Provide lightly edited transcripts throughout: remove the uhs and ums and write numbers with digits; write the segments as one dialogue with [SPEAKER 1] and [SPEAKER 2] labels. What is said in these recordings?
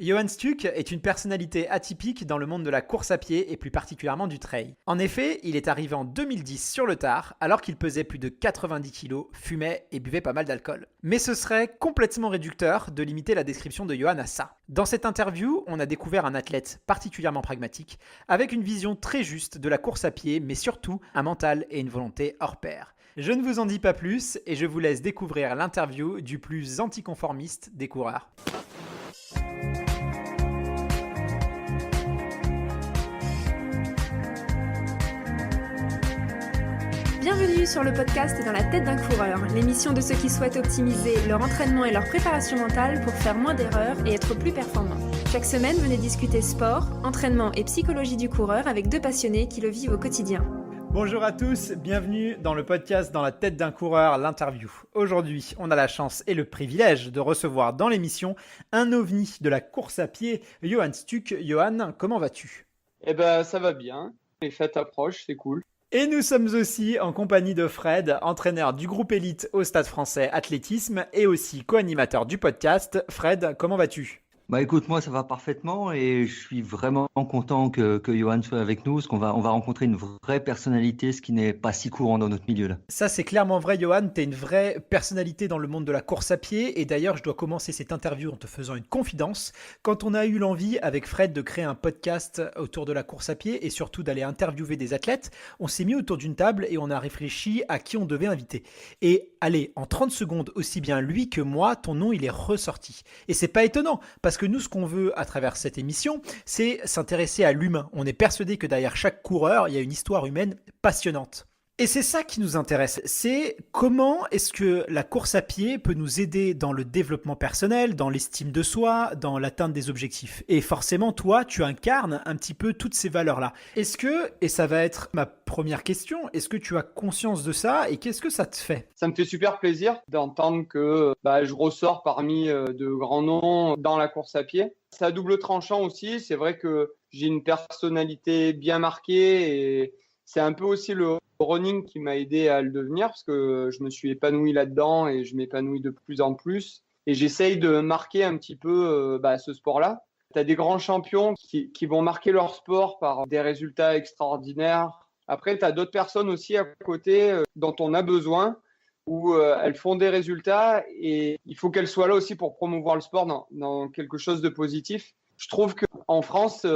[SPEAKER 1] Johan Stuck est une personnalité atypique dans le monde de la course à pied et plus particulièrement du trail. En effet, il est arrivé en 2010 sur le tard alors qu'il pesait plus de 90 kg, fumait et buvait pas mal d'alcool. Mais ce serait complètement réducteur de limiter la description de Johan à ça. Dans cette interview, on a découvert un athlète particulièrement pragmatique, avec une vision très juste de la course à pied, mais surtout un mental et une volonté hors pair. Je ne vous en dis pas plus et je vous laisse découvrir l'interview du plus anticonformiste des coureurs.
[SPEAKER 2] Bienvenue sur le podcast Dans la tête d'un coureur, l'émission de ceux qui souhaitent optimiser leur entraînement et leur préparation mentale pour faire moins d'erreurs et être plus performants. Chaque semaine, venez discuter sport, entraînement et psychologie du coureur avec deux passionnés qui le vivent au quotidien.
[SPEAKER 1] Bonjour à tous, bienvenue dans le podcast Dans la tête d'un coureur, l'interview. Aujourd'hui, on a la chance et le privilège de recevoir dans l'émission un ovni de la course à pied, Johan Stuck. Johan, comment vas-tu ?
[SPEAKER 3] Ça va bien, les fêtes approchent, c'est cool.
[SPEAKER 1] Et nous sommes aussi en compagnie de Fred, entraîneur du groupe élite au Stade français athlétisme et aussi co-animateur du podcast. Fred, comment vas-tu ?
[SPEAKER 4] Écoute, moi ça va parfaitement et je suis vraiment content que Johan soit avec nous parce qu'on va rencontrer une vraie personnalité, ce qui n'est pas si courant dans notre milieu là.
[SPEAKER 1] Ça c'est clairement vrai Johan, t'es une vraie personnalité dans le monde de la course à pied et d'ailleurs je dois commencer cette interview en te faisant une confidence. Quand on a eu l'envie avec Fred de créer un podcast autour de la course à pied et surtout d'aller interviewer des athlètes, on s'est mis autour d'une table et on a réfléchi à qui on devait inviter. Et allez, en 30 secondes, aussi bien lui que moi, ton nom il est ressorti. Et c'est pas étonnant parce que nous, ce qu'on veut à travers cette émission, c'est s'intéresser à l'humain. On est persuadé que derrière chaque coureur, il y a une histoire humaine passionnante. Et c'est ça qui nous intéresse, c'est comment est-ce que la course à pied peut nous aider dans le développement personnel, dans l'estime de soi, dans l'atteinte des objectifs. Et forcément, toi, tu incarnes un petit peu toutes ces valeurs-là. Est-ce que, et ça va être ma première question, est-ce que tu as conscience de ça et qu'est-ce que ça te fait ?
[SPEAKER 3] Ça me fait super plaisir d'entendre que je ressors parmi de grands noms dans la course à pied. C'est à double tranchant aussi, c'est vrai que j'ai une personnalité bien marquée et c'est un peu aussi le running qui m'a aidé à le devenir parce que je me suis épanoui là-dedans et je m'épanouis de plus en plus. Et j'essaye de marquer un petit peu ce sport-là. Tu as des grands champions qui vont marquer leur sport par des résultats extraordinaires. Après, tu as d'autres personnes aussi à côté dont on a besoin, où elles font des résultats et il faut qu'elles soient là aussi pour promouvoir le sport dans quelque chose de positif. Je trouve qu'en France,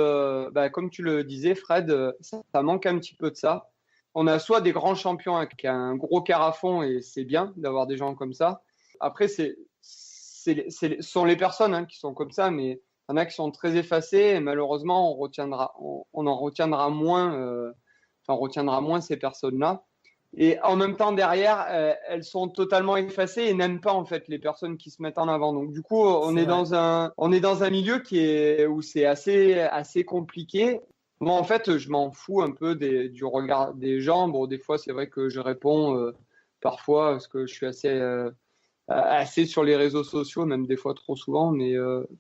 [SPEAKER 3] comme tu le disais, Fred, ça manque un petit peu de ça. On a soit des grands champions avec un gros carafon et c'est bien d'avoir des gens comme ça. Après, ce sont les personnes qui sont comme ça, mais il y en a qui sont très effacés et malheureusement, on en retiendra moins, on retiendra moins ces personnes-là. Et en même temps, derrière, elles sont totalement effacées et n'aiment pas en fait les personnes qui se mettent en avant. Donc du coup, on est dans un milieu où c'est assez compliqué. Moi, en fait, je m'en fous un peu du regard des gens. Bon, des fois, c'est vrai que je réponds parfois parce que je suis assez sur les réseaux sociaux, même des fois trop souvent, mais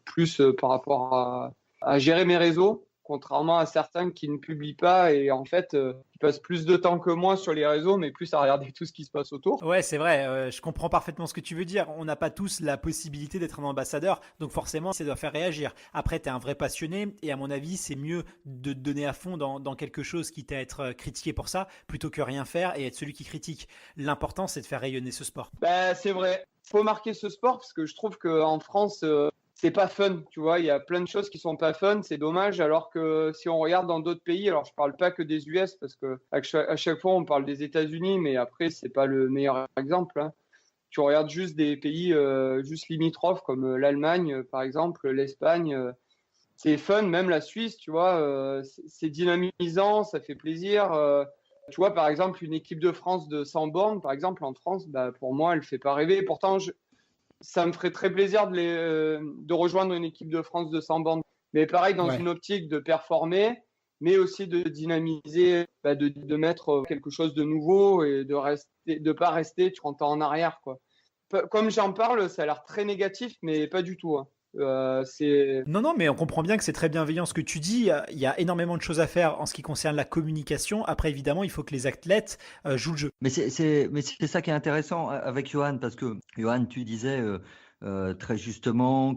[SPEAKER 3] plus par rapport à gérer mes réseaux, contrairement à certains qui ne publient pas et en fait, qui passent plus de temps que moi sur les réseaux, mais plus à regarder tout ce qui se passe autour.
[SPEAKER 1] Ouais, c'est vrai, je comprends parfaitement ce que tu veux dire. On n'a pas tous la possibilité d'être un ambassadeur, donc forcément, ça doit faire réagir. Après, tu es un vrai passionné et à mon avis, c'est mieux de te donner à fond dans quelque chose quitte à être critiqué pour ça, plutôt que rien faire et être celui qui critique. L'important, c'est de faire rayonner ce sport.
[SPEAKER 3] C'est vrai. Il faut marquer ce sport parce que je trouve qu'en France, c'est pas fun, tu vois, il y a plein de choses qui sont pas fun, c'est dommage, alors que si on regarde dans d'autres pays, alors je parle pas que des US, parce que à chaque fois on parle des États-Unis, mais après c'est pas le meilleur exemple, hein. Tu regardes juste des pays juste limitrophes comme l'Allemagne, par exemple, l'Espagne, c'est fun, même la Suisse, tu vois, c'est dynamisant, ça fait plaisir. Tu vois, par exemple, une équipe de France de 100 bornes, par exemple, en France, pour moi, elle fait pas rêver. Pourtant, ça me ferait très plaisir de rejoindre une équipe de France de 100 bornes. Mais pareil, dans une optique de performer, mais aussi de dynamiser, de mettre quelque chose de nouveau et de pas rester 30 ans en arrière, quoi. Comme j'en parle, ça a l'air très négatif, mais pas du tout, hein.
[SPEAKER 1] Non, mais on comprend bien que c'est très bienveillant ce que tu dis. Il y a énormément de choses à faire en ce qui concerne la communication. Après, évidemment, il faut que les athlètes jouent le jeu.
[SPEAKER 4] Mais c'est ça qui est intéressant avec Johan, parce que Johan, tu disais très justement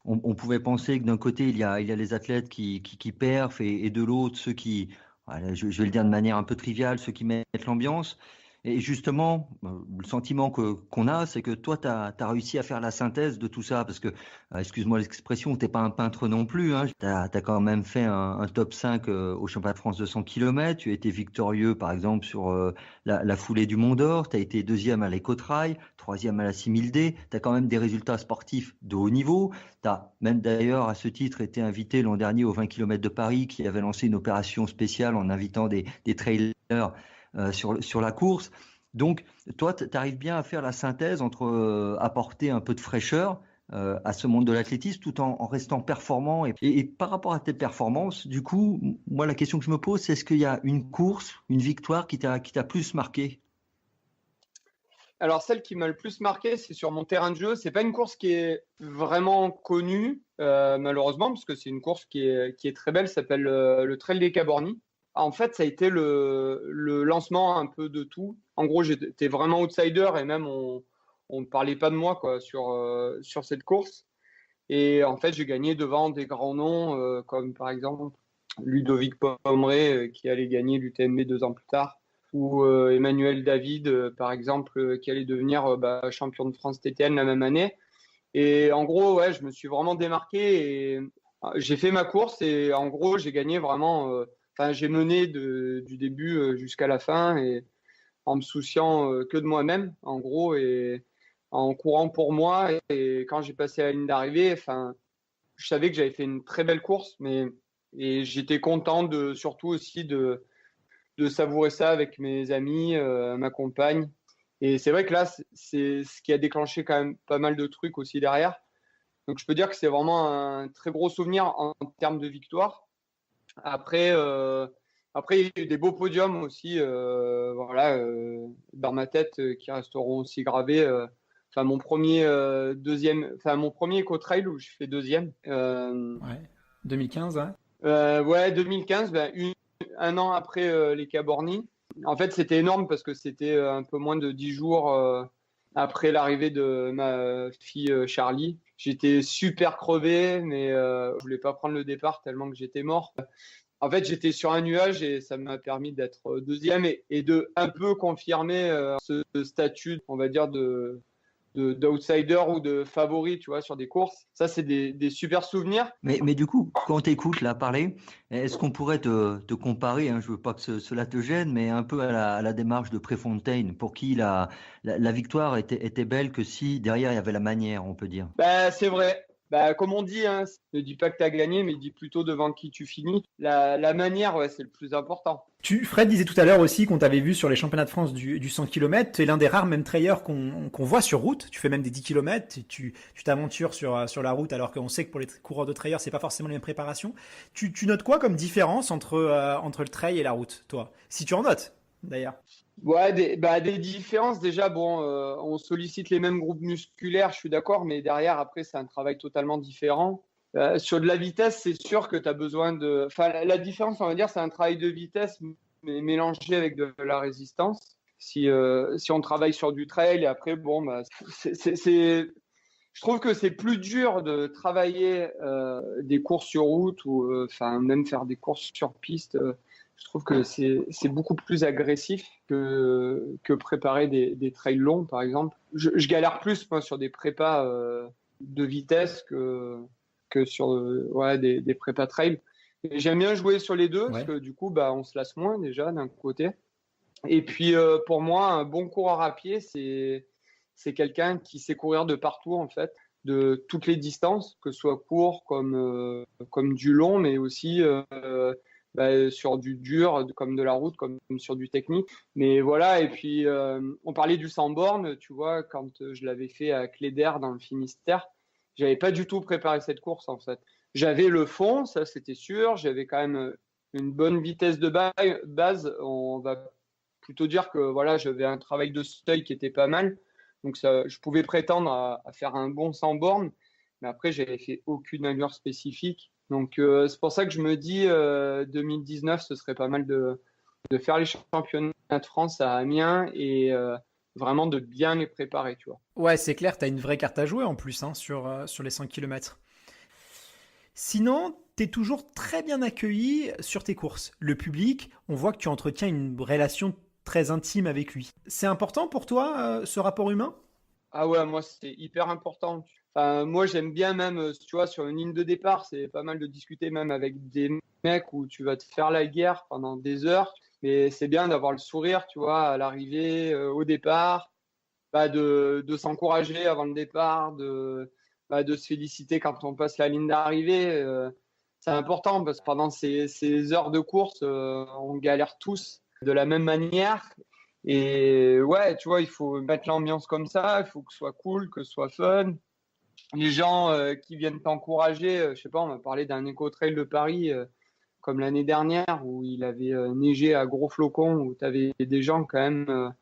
[SPEAKER 4] on pouvait penser que d'un côté, il y a les athlètes qui perfent et de l'autre, ceux qui, voilà, je vais le dire de manière un peu triviale, ceux qui mettent l'ambiance. Et justement, le sentiment qu'on a, c'est que toi, tu as réussi à faire la synthèse de tout ça, parce que, excuse-moi l'expression, tu n'es pas un peintre non plus. Hein. Tu as quand même fait un top 5 au championnat de France de 100 km. Tu as été victorieux, par exemple, sur la foulée du Mont d'Or. Tu as été deuxième à l'Écotrail, troisième à la 6000D. Tu as quand même des résultats sportifs de haut niveau. Tu as même d'ailleurs, à ce titre, été invité l'an dernier aux 20 km de Paris, qui avait lancé une opération spéciale en invitant des trailers sur la course. Donc, toi, tu arrives bien à faire la synthèse entre apporter un peu de fraîcheur à ce monde de l'athlétisme tout en restant performant. Et par rapport à tes performances, du coup, moi, la question que je me pose, c'est est-ce qu'il y a une course, une victoire qui t'a plus marqué?
[SPEAKER 3] Alors, celle qui m'a le plus marqué, c'est sur mon terrain de jeu. C'est pas une course qui est vraiment connue, malheureusement, parce que c'est une course qui est très belle, ça s'appelle le Trail des Cabornis. En fait, ça a été le lancement un peu de tout. En gros, j'étais vraiment outsider et même on ne parlait pas de moi quoi, sur cette course. Et en fait, j'ai gagné devant des grands noms comme par exemple Ludovic Pommeret qui allait gagner l'UTMB 2 ans plus tard, ou Emmanuel David, par exemple, qui allait devenir champion de France TTN la même année. Et en gros, ouais, je me suis vraiment démarqué et j'ai fait ma course et en gros, j'ai gagné vraiment. J'ai mené du début jusqu'à la fin et en me souciant que de moi-même, en gros, et en courant pour moi. Et quand j'ai passé la ligne d'arrivée, je savais que j'avais fait une très belle course, et j'étais content surtout aussi de savourer ça avec mes amis, ma compagne. Et c'est vrai que là, c'est ce qui a déclenché quand même pas mal de trucs aussi derrière. Donc je peux dire que c'est vraiment un très gros souvenir en termes de victoire. Après, il y a eu des beaux podiums aussi, dans ma tête, qui resteront aussi gravés. Mon premier mon premier éco-trail où je fais deuxième.
[SPEAKER 1] Ouais. 2015, hein.
[SPEAKER 3] Ouais, 2015, un an après les Cabornis. En fait, c'était énorme parce que c'était un peu moins de 10 jours après l'arrivée de ma fille Charlie. J'étais super crevé, mais je voulais pas prendre le départ tellement que j'étais mort. En fait, j'étais sur un nuage et ça m'a permis d'être deuxième et de un peu confirmer ce statut, on va dire, d'outsider ou de favori, tu vois, sur des courses. Ça, c'est des super souvenirs.
[SPEAKER 4] Mais du coup, quand on t'écoute là parler, est-ce qu'on pourrait te comparer, hein, je veux pas que cela te gêne, mais un peu à la démarche de Préfontaine, pour qui la victoire était belle que si derrière il y avait la manière, on peut dire.
[SPEAKER 3] C'est vrai. Comme on dit, hein, ne dis pas que tu as gagné, mais dis plutôt devant qui tu finis. La manière, ouais, c'est le plus important.
[SPEAKER 1] Fred disait tout à l'heure aussi qu'on t'avait vu sur les championnats de France du 100 km. Tu es l'un des rares même trailers qu'on voit sur route. Tu fais même des 10 km. Tu t'aventures sur la route alors qu'on sait que pour les coureurs de trailers, c'est pas forcément les mêmes préparations. Tu notes quoi comme différence entre le trail et la route, toi? Si tu en notes, d'ailleurs.
[SPEAKER 3] Ouais, des différences. Déjà, bon, on sollicite les mêmes groupes musculaires, je suis d'accord, mais derrière, après, c'est un travail totalement différent. Sur de la vitesse, c'est sûr que tu as besoin de. Enfin, la différence, on va dire, c'est un travail de vitesse, mais mélangé avec de la résistance. Si on travaille sur du trail, et après, bon, je trouve que c'est plus dur de travailler des courses sur route ou même faire des courses sur piste. Je trouve que c'est beaucoup plus agressif que préparer des trails longs, par exemple. Je galère plus, moi, sur des prépas de vitesse que sur des prépas trail. Et j'aime bien jouer sur les deux,
[SPEAKER 1] Ouais.
[SPEAKER 3] parce que du coup, on se lasse moins déjà d'un côté. Et puis, pour moi, un bon coureur à pied, c'est quelqu'un qui sait courir de partout, en fait, de toutes les distances, que ce soit court comme du long, mais aussi sur du dur, comme de la route, comme sur du technique. Mais voilà, et puis on parlait du 100 bornes, tu vois, quand je l'avais fait à Cléder dans le Finistère, j'avais pas du tout préparé cette course, en fait. J'avais le fond, ça c'était sûr, j'avais quand même une bonne vitesse de base, on va plutôt dire que voilà, j'avais un travail de seuil qui était pas mal, donc ça, je pouvais prétendre à faire un bon 100 bornes, mais après j'avais fait aucune allure spécifique. Donc c'est pour ça que je me dis 2019, ce serait pas mal de faire les championnats de France à Amiens et vraiment de bien les préparer, tu vois.
[SPEAKER 1] Ouais, c'est clair, tu as une vraie carte à jouer en plus sur les 100 km. Sinon, tu es toujours très bien accueilli sur tes courses. Le public, on voit que tu entretiens une relation très intime avec lui. C'est important pour toi, ce rapport humain?
[SPEAKER 3] Ah ouais, moi, c'est hyper important. Enfin, moi, j'aime bien même, tu vois, sur une ligne de départ, c'est pas mal de discuter même avec des mecs où tu vas te faire la guerre pendant des heures. Mais c'est bien d'avoir le sourire, tu vois, à l'arrivée, au départ, de s'encourager avant le départ, de se féliciter quand on passe la ligne d'arrivée. C'est important parce que pendant ces heures de course, on galère tous de la même manière. Et ouais, tu vois, il faut mettre l'ambiance comme ça, il faut que ce soit cool, que ce soit fun. Les gens qui viennent t'encourager, je sais pas, on m'a parlé d'un éco-trail de Paris comme l'année dernière où il avait neigé à gros flocons, où tu avais des gens quand même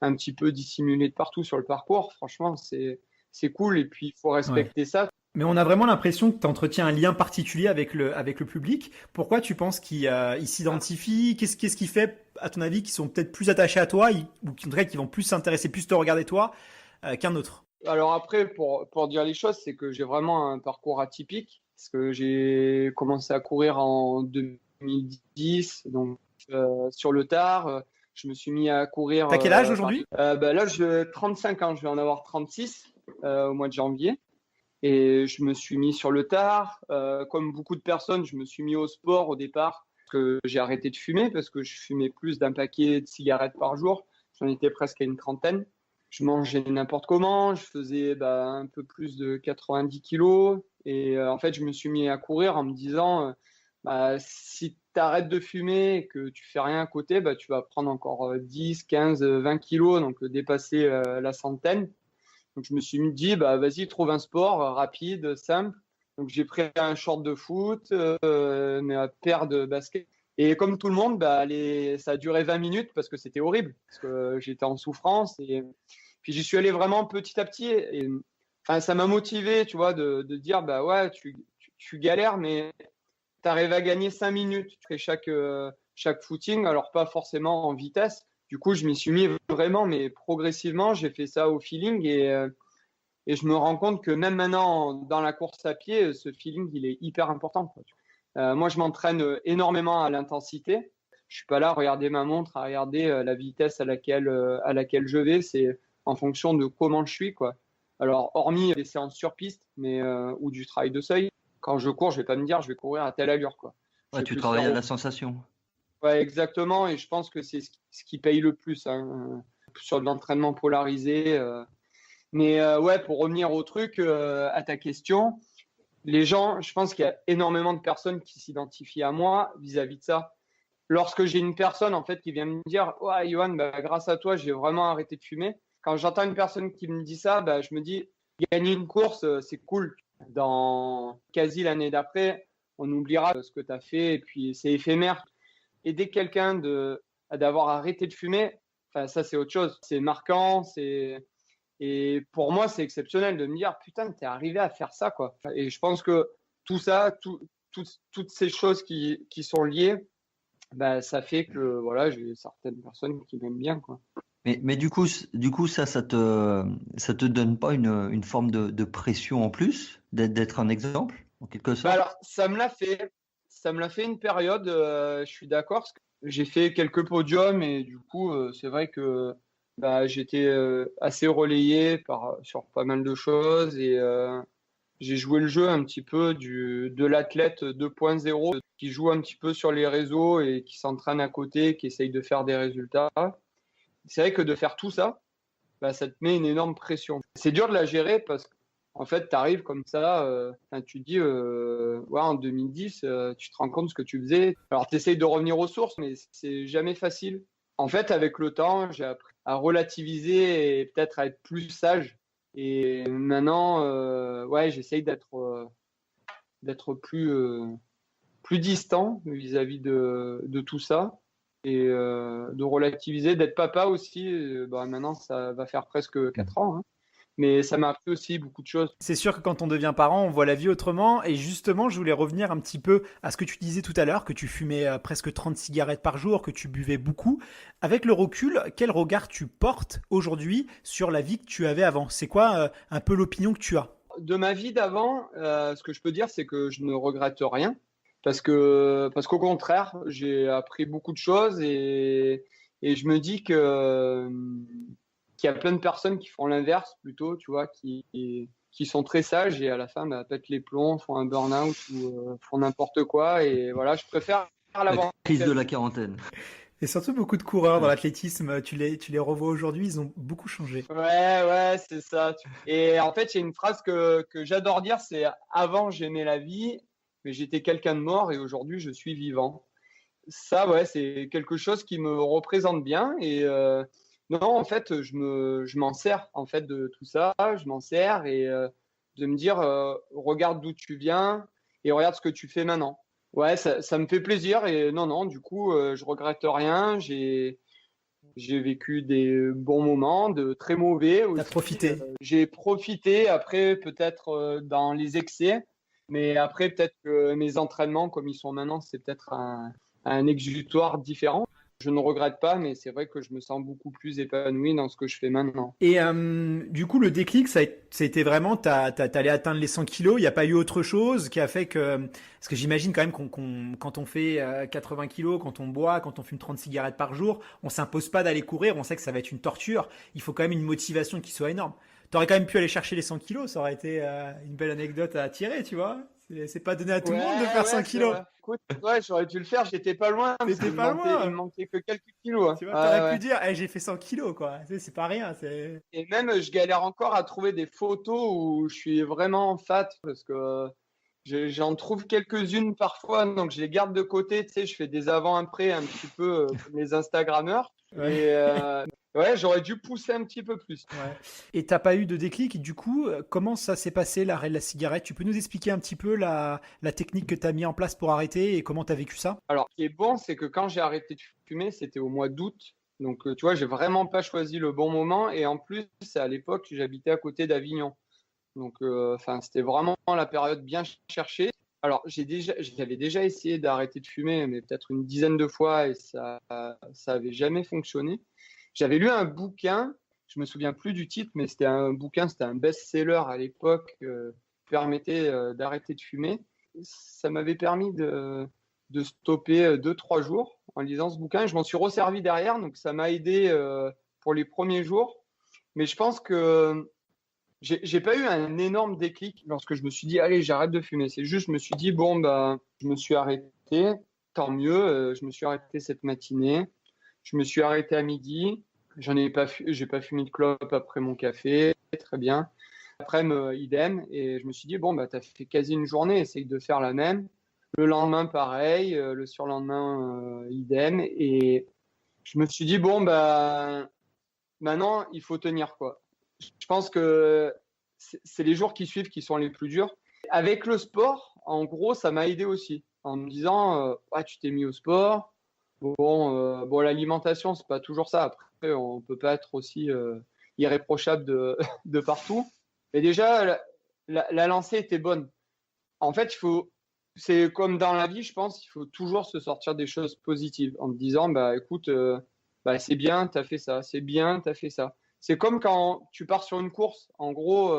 [SPEAKER 3] un petit peu dissimulés de partout sur le parcours. Franchement, c'est cool et puis il faut
[SPEAKER 1] Ouais.
[SPEAKER 3] respecter ça.
[SPEAKER 1] Mais on a vraiment l'impression que tu entretiens un lien particulier avec le public. Pourquoi tu penses qu'il s'identifient? Qu'est-ce qui fait, à ton avis, qu'ils sont peut-être plus attachés à toi ou en tout cas, qu'ils vont plus s'intéresser, plus te regarder toi qu'un autre?
[SPEAKER 3] Alors après, pour dire les choses, c'est que j'ai vraiment un parcours atypique parce que j'ai commencé à courir en 2010, donc sur le tard. Je me suis mis à courir.
[SPEAKER 1] T'as quel âge aujourd'hui?
[SPEAKER 3] Là, j'ai 35 ans, je vais en avoir 36 au mois de janvier. Et je me suis mis sur le tard. Comme beaucoup de personnes, je me suis mis au sport au départ. Que j'ai arrêté de fumer parce que je fumais plus d'un paquet de cigarettes par jour. J'en étais presque à une trentaine. Je mangeais n'importe comment. Je faisais un peu plus de 90 kilos. Et en fait, je me suis mis à courir en me disant si tu arrêtes de fumer et que tu fais rien à côté, tu vas prendre encore 10, 15, 20 kilos, donc dépasser la centaine. Donc je me suis dit, vas-y, trouve un sport rapide, simple. Donc j'ai pris un short de foot, une paire de baskets. Et comme tout le monde, ça a duré 20 minutes parce que c'était horrible, parce que j'étais en souffrance. Et puis j'y suis allé vraiment petit à petit. Et enfin, ça m'a motivé, tu vois, de dire, ouais, tu galères, mais tu arrives à gagner 5 minutes. Tu fais chaque footing, alors pas forcément en vitesse. Du coup, je m'y suis mis vraiment, mais progressivement, j'ai fait ça au feeling et je me rends compte que même maintenant, dans la course à pied, ce feeling, il est hyper important, quoi. Moi, je m'entraîne énormément à l'intensité. Je suis pas là à regarder ma montre, à regarder la vitesse à laquelle je vais. C'est en fonction de comment je suis, quoi. Alors, hormis les séances sur piste, ou du travail de seuil, quand je cours, je vais pas me dire je vais courir à telle allure, quoi. Je
[SPEAKER 4] Ouais,
[SPEAKER 3] vais
[SPEAKER 4] tu
[SPEAKER 3] plus
[SPEAKER 4] travailles
[SPEAKER 3] faire
[SPEAKER 4] à la sensation.
[SPEAKER 3] Ouais, exactement. Et je pense que c'est ce qui paye le plus, hein, sur de l'entraînement polarisé. Mais ouais, pour revenir au truc, à ta question, les gens, je pense qu'il y a énormément de personnes qui s'identifient à moi vis-à-vis de ça. Lorsque j'ai une personne en fait qui vient me dire, ouais, Johan, grâce à toi, j'ai vraiment arrêté de fumer. Quand j'entends une personne qui me dit ça, je me dis, gagner une course, c'est cool. Dans quasi l'année d'après, on oubliera ce que tu as fait et puis c'est éphémère. Aider quelqu'un d'avoir arrêté de fumer, ça c'est autre chose. C'est marquant, et pour moi c'est exceptionnel de me dire putain, t'es arrivé à faire ça, quoi. Et je pense que tout ça, toutes ces choses qui sont liées, ça fait que voilà, j'ai certaines personnes qui m'aiment bien, quoi.
[SPEAKER 4] Mais du coup, ça te donne pas une forme de pression en plus d'être un exemple, en quelque sorte?
[SPEAKER 3] Alors ça me l'a fait une période, je suis d'accord, parce que j'ai fait quelques podiums et du coup c'est vrai que j'étais assez relayé sur pas mal de choses et j'ai joué le jeu un petit peu de l'athlète 2.0 qui joue un petit peu sur les réseaux et qui s'entraîne à côté, qui essaye de faire des résultats. C'est vrai que de faire tout ça, ça te met une énorme pression. C'est dur de la gérer parce qu'en fait, tu arrives comme ça, tu te dis, ouais, en 2010, tu te rends compte de ce que tu faisais. Alors, tu essayes de revenir aux sources, mais c'est jamais facile. En fait, avec le temps, j'ai appris à relativiser et peut-être à être plus sage. Et maintenant, ouais, j'essaye d'être plus distant vis-à-vis de tout ça et de relativiser, d'être papa aussi. Maintenant, ça va faire presque 4 ans, hein. Mais ça m'a appris aussi beaucoup de choses.
[SPEAKER 1] C'est sûr que quand on devient parent, on voit la vie autrement. Et justement, je voulais revenir un petit peu à ce que tu disais tout à l'heure, que tu fumais presque 30 cigarettes par jour, que tu buvais beaucoup. Avec le recul, quel regard tu portes aujourd'hui sur la vie que tu avais avant? C'est quoi un peu l'opinion que tu as?
[SPEAKER 3] De ma vie d'avant, ce que je peux dire, c'est que je ne regrette rien. Parce qu'au contraire, j'ai appris beaucoup de choses et je me dis qu'il y a plein de personnes qui font l'inverse plutôt, tu vois, qui sont très sages et à la fin pètent les plombs, font un burn-out ou font n'importe quoi. Et voilà, je préfère
[SPEAKER 4] La
[SPEAKER 3] l'avoir.
[SPEAKER 4] crise de la quarantaine.
[SPEAKER 1] Et surtout beaucoup de coureurs dans l'athlétisme, tu les revois aujourd'hui, ils ont beaucoup changé.
[SPEAKER 3] Ouais, c'est ça. Et en fait, il y a une phrase que j'adore dire, c'est avant j'aimais la vie, mais j'étais quelqu'un de mort et aujourd'hui je suis vivant. Ça, ouais, c'est quelque chose qui me représente bien et non, en fait, je m'en sers en fait de tout ça, je m'en sers et de me dire regarde d'où tu viens et regarde ce que tu fais maintenant. Ouais, ça me fait plaisir et non, du coup, je regrette rien. J'ai vécu des bons moments, de très mauvais aussi.
[SPEAKER 1] T'as profité.
[SPEAKER 3] J'ai profité après peut-être dans les excès, mais après peut-être que mes entraînements comme ils sont maintenant, c'est peut-être un exutoire différent. Je ne regrette pas, mais c'est vrai que je me sens beaucoup plus épanoui dans ce que je fais maintenant.
[SPEAKER 1] Et du coup, le déclic, ça a été vraiment, t'allais atteindre les 100 kilos, il n'y a pas eu autre chose qui a fait que... Parce que j'imagine quand même quand on fait 80 kilos, quand on boit, quand on fume 30 cigarettes par jour, on s'impose pas d'aller courir, on sait que ça va être une torture. Il faut quand même une motivation qui soit énorme. T'aurais quand même pu aller chercher les 100 kilos, ça aurait été une belle anecdote à tirer, tu vois. C'est pas donné à tout le monde de faire 100 kilos.
[SPEAKER 3] Écoute, ouais, j'aurais dû le faire, j'étais pas loin.
[SPEAKER 1] T'étais pas loin.
[SPEAKER 3] Il me manquait que quelques kilos.
[SPEAKER 1] Tu vois, t'aurais pu dire, hey, j'ai fait 100 kilos, quoi. C'est pas rien.
[SPEAKER 3] Et même, je galère encore à trouver des photos où je suis vraiment fat parce que j'en trouve quelques-unes parfois, donc je les garde de côté. Tu sais, je fais des avant-après un petit peu comme les Instagrammeurs.
[SPEAKER 1] Ouais.
[SPEAKER 3] Et ouais, j'aurais dû pousser un petit peu plus.
[SPEAKER 1] Ouais. Et t'as pas eu de déclic, du coup, comment ça s'est passé l'arrêt de la cigarette? Tu peux nous expliquer un petit peu la technique que tu as mis en place pour arrêter et comment tu as vécu ça?
[SPEAKER 3] Alors, ce qui est bon, c'est que quand j'ai arrêté de fumer, c'était au mois d'août. Donc, tu vois, j'ai vraiment pas choisi le bon moment. Et en plus, à l'époque, j'habitais à côté d'Avignon. Donc, c'était vraiment la période bien cherchée. Alors, j'avais déjà essayé d'arrêter de fumer, mais peut-être une dizaine de fois et ça avait jamais fonctionné. J'avais lu un bouquin, je me souviens plus du titre, mais c'était un best-seller à l'époque, qui permettait d'arrêter de fumer. Ça m'avait permis de stopper 2-3 jours en lisant ce bouquin. Je m'en suis resservi derrière, donc ça m'a aidé pour les premiers jours. Mais je pense que j'ai pas eu un énorme déclic lorsque je me suis dit allez, j'arrête de fumer. C'est juste, je me suis dit bon bah, je me suis arrêté, tant mieux. Je me suis arrêté cette matinée. Je me suis arrêté à midi. J'ai pas fumé de clope après mon café. Très bien. Après, idem. Et je me suis dit, bon, bah, tu as fait quasi une journée. Essaye de faire la même. Le lendemain, pareil. Le surlendemain, idem. Et je me suis dit, bon, bah, maintenant, il faut tenir, quoi. Je pense que c'est les jours qui suivent qui sont les plus durs. Avec le sport, en gros, ça m'a aidé aussi. En me disant, ah, tu t'es mis au sport. Bon, l'alimentation, c'est pas toujours ça. Après, on peut pas être aussi irréprochable de partout. Mais déjà, la lancée était bonne. En fait, c'est comme dans la vie, je pense, il faut toujours se sortir des choses positives en te disant, bah écoute, bah, c'est bien, t'as fait ça. C'est bien, t'as fait ça. C'est comme quand tu pars sur une course. En gros,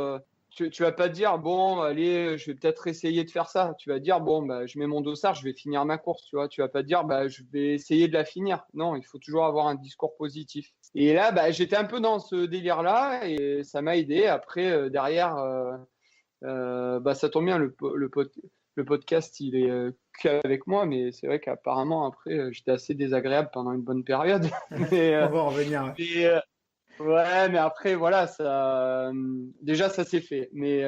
[SPEAKER 3] tu vas pas te dire bon allez je vais peut-être essayer de faire ça, tu vas te dire bon bah je mets mon dossard, je vais finir ma course, tu vois, tu vas pas te dire bah je vais essayer de la finir. Non, il faut toujours avoir un discours positif. Et là bah j'étais un peu dans ce délire là et ça m'a aidé. Après derrière bah ça tombe bien, le podcast il est qu'avec moi, mais c'est vrai qu'apparemment après j'étais assez désagréable pendant une bonne période. Mais,
[SPEAKER 1] On va en revenir.
[SPEAKER 3] ouais, mais après, voilà, déjà, ça s'est fait. Mais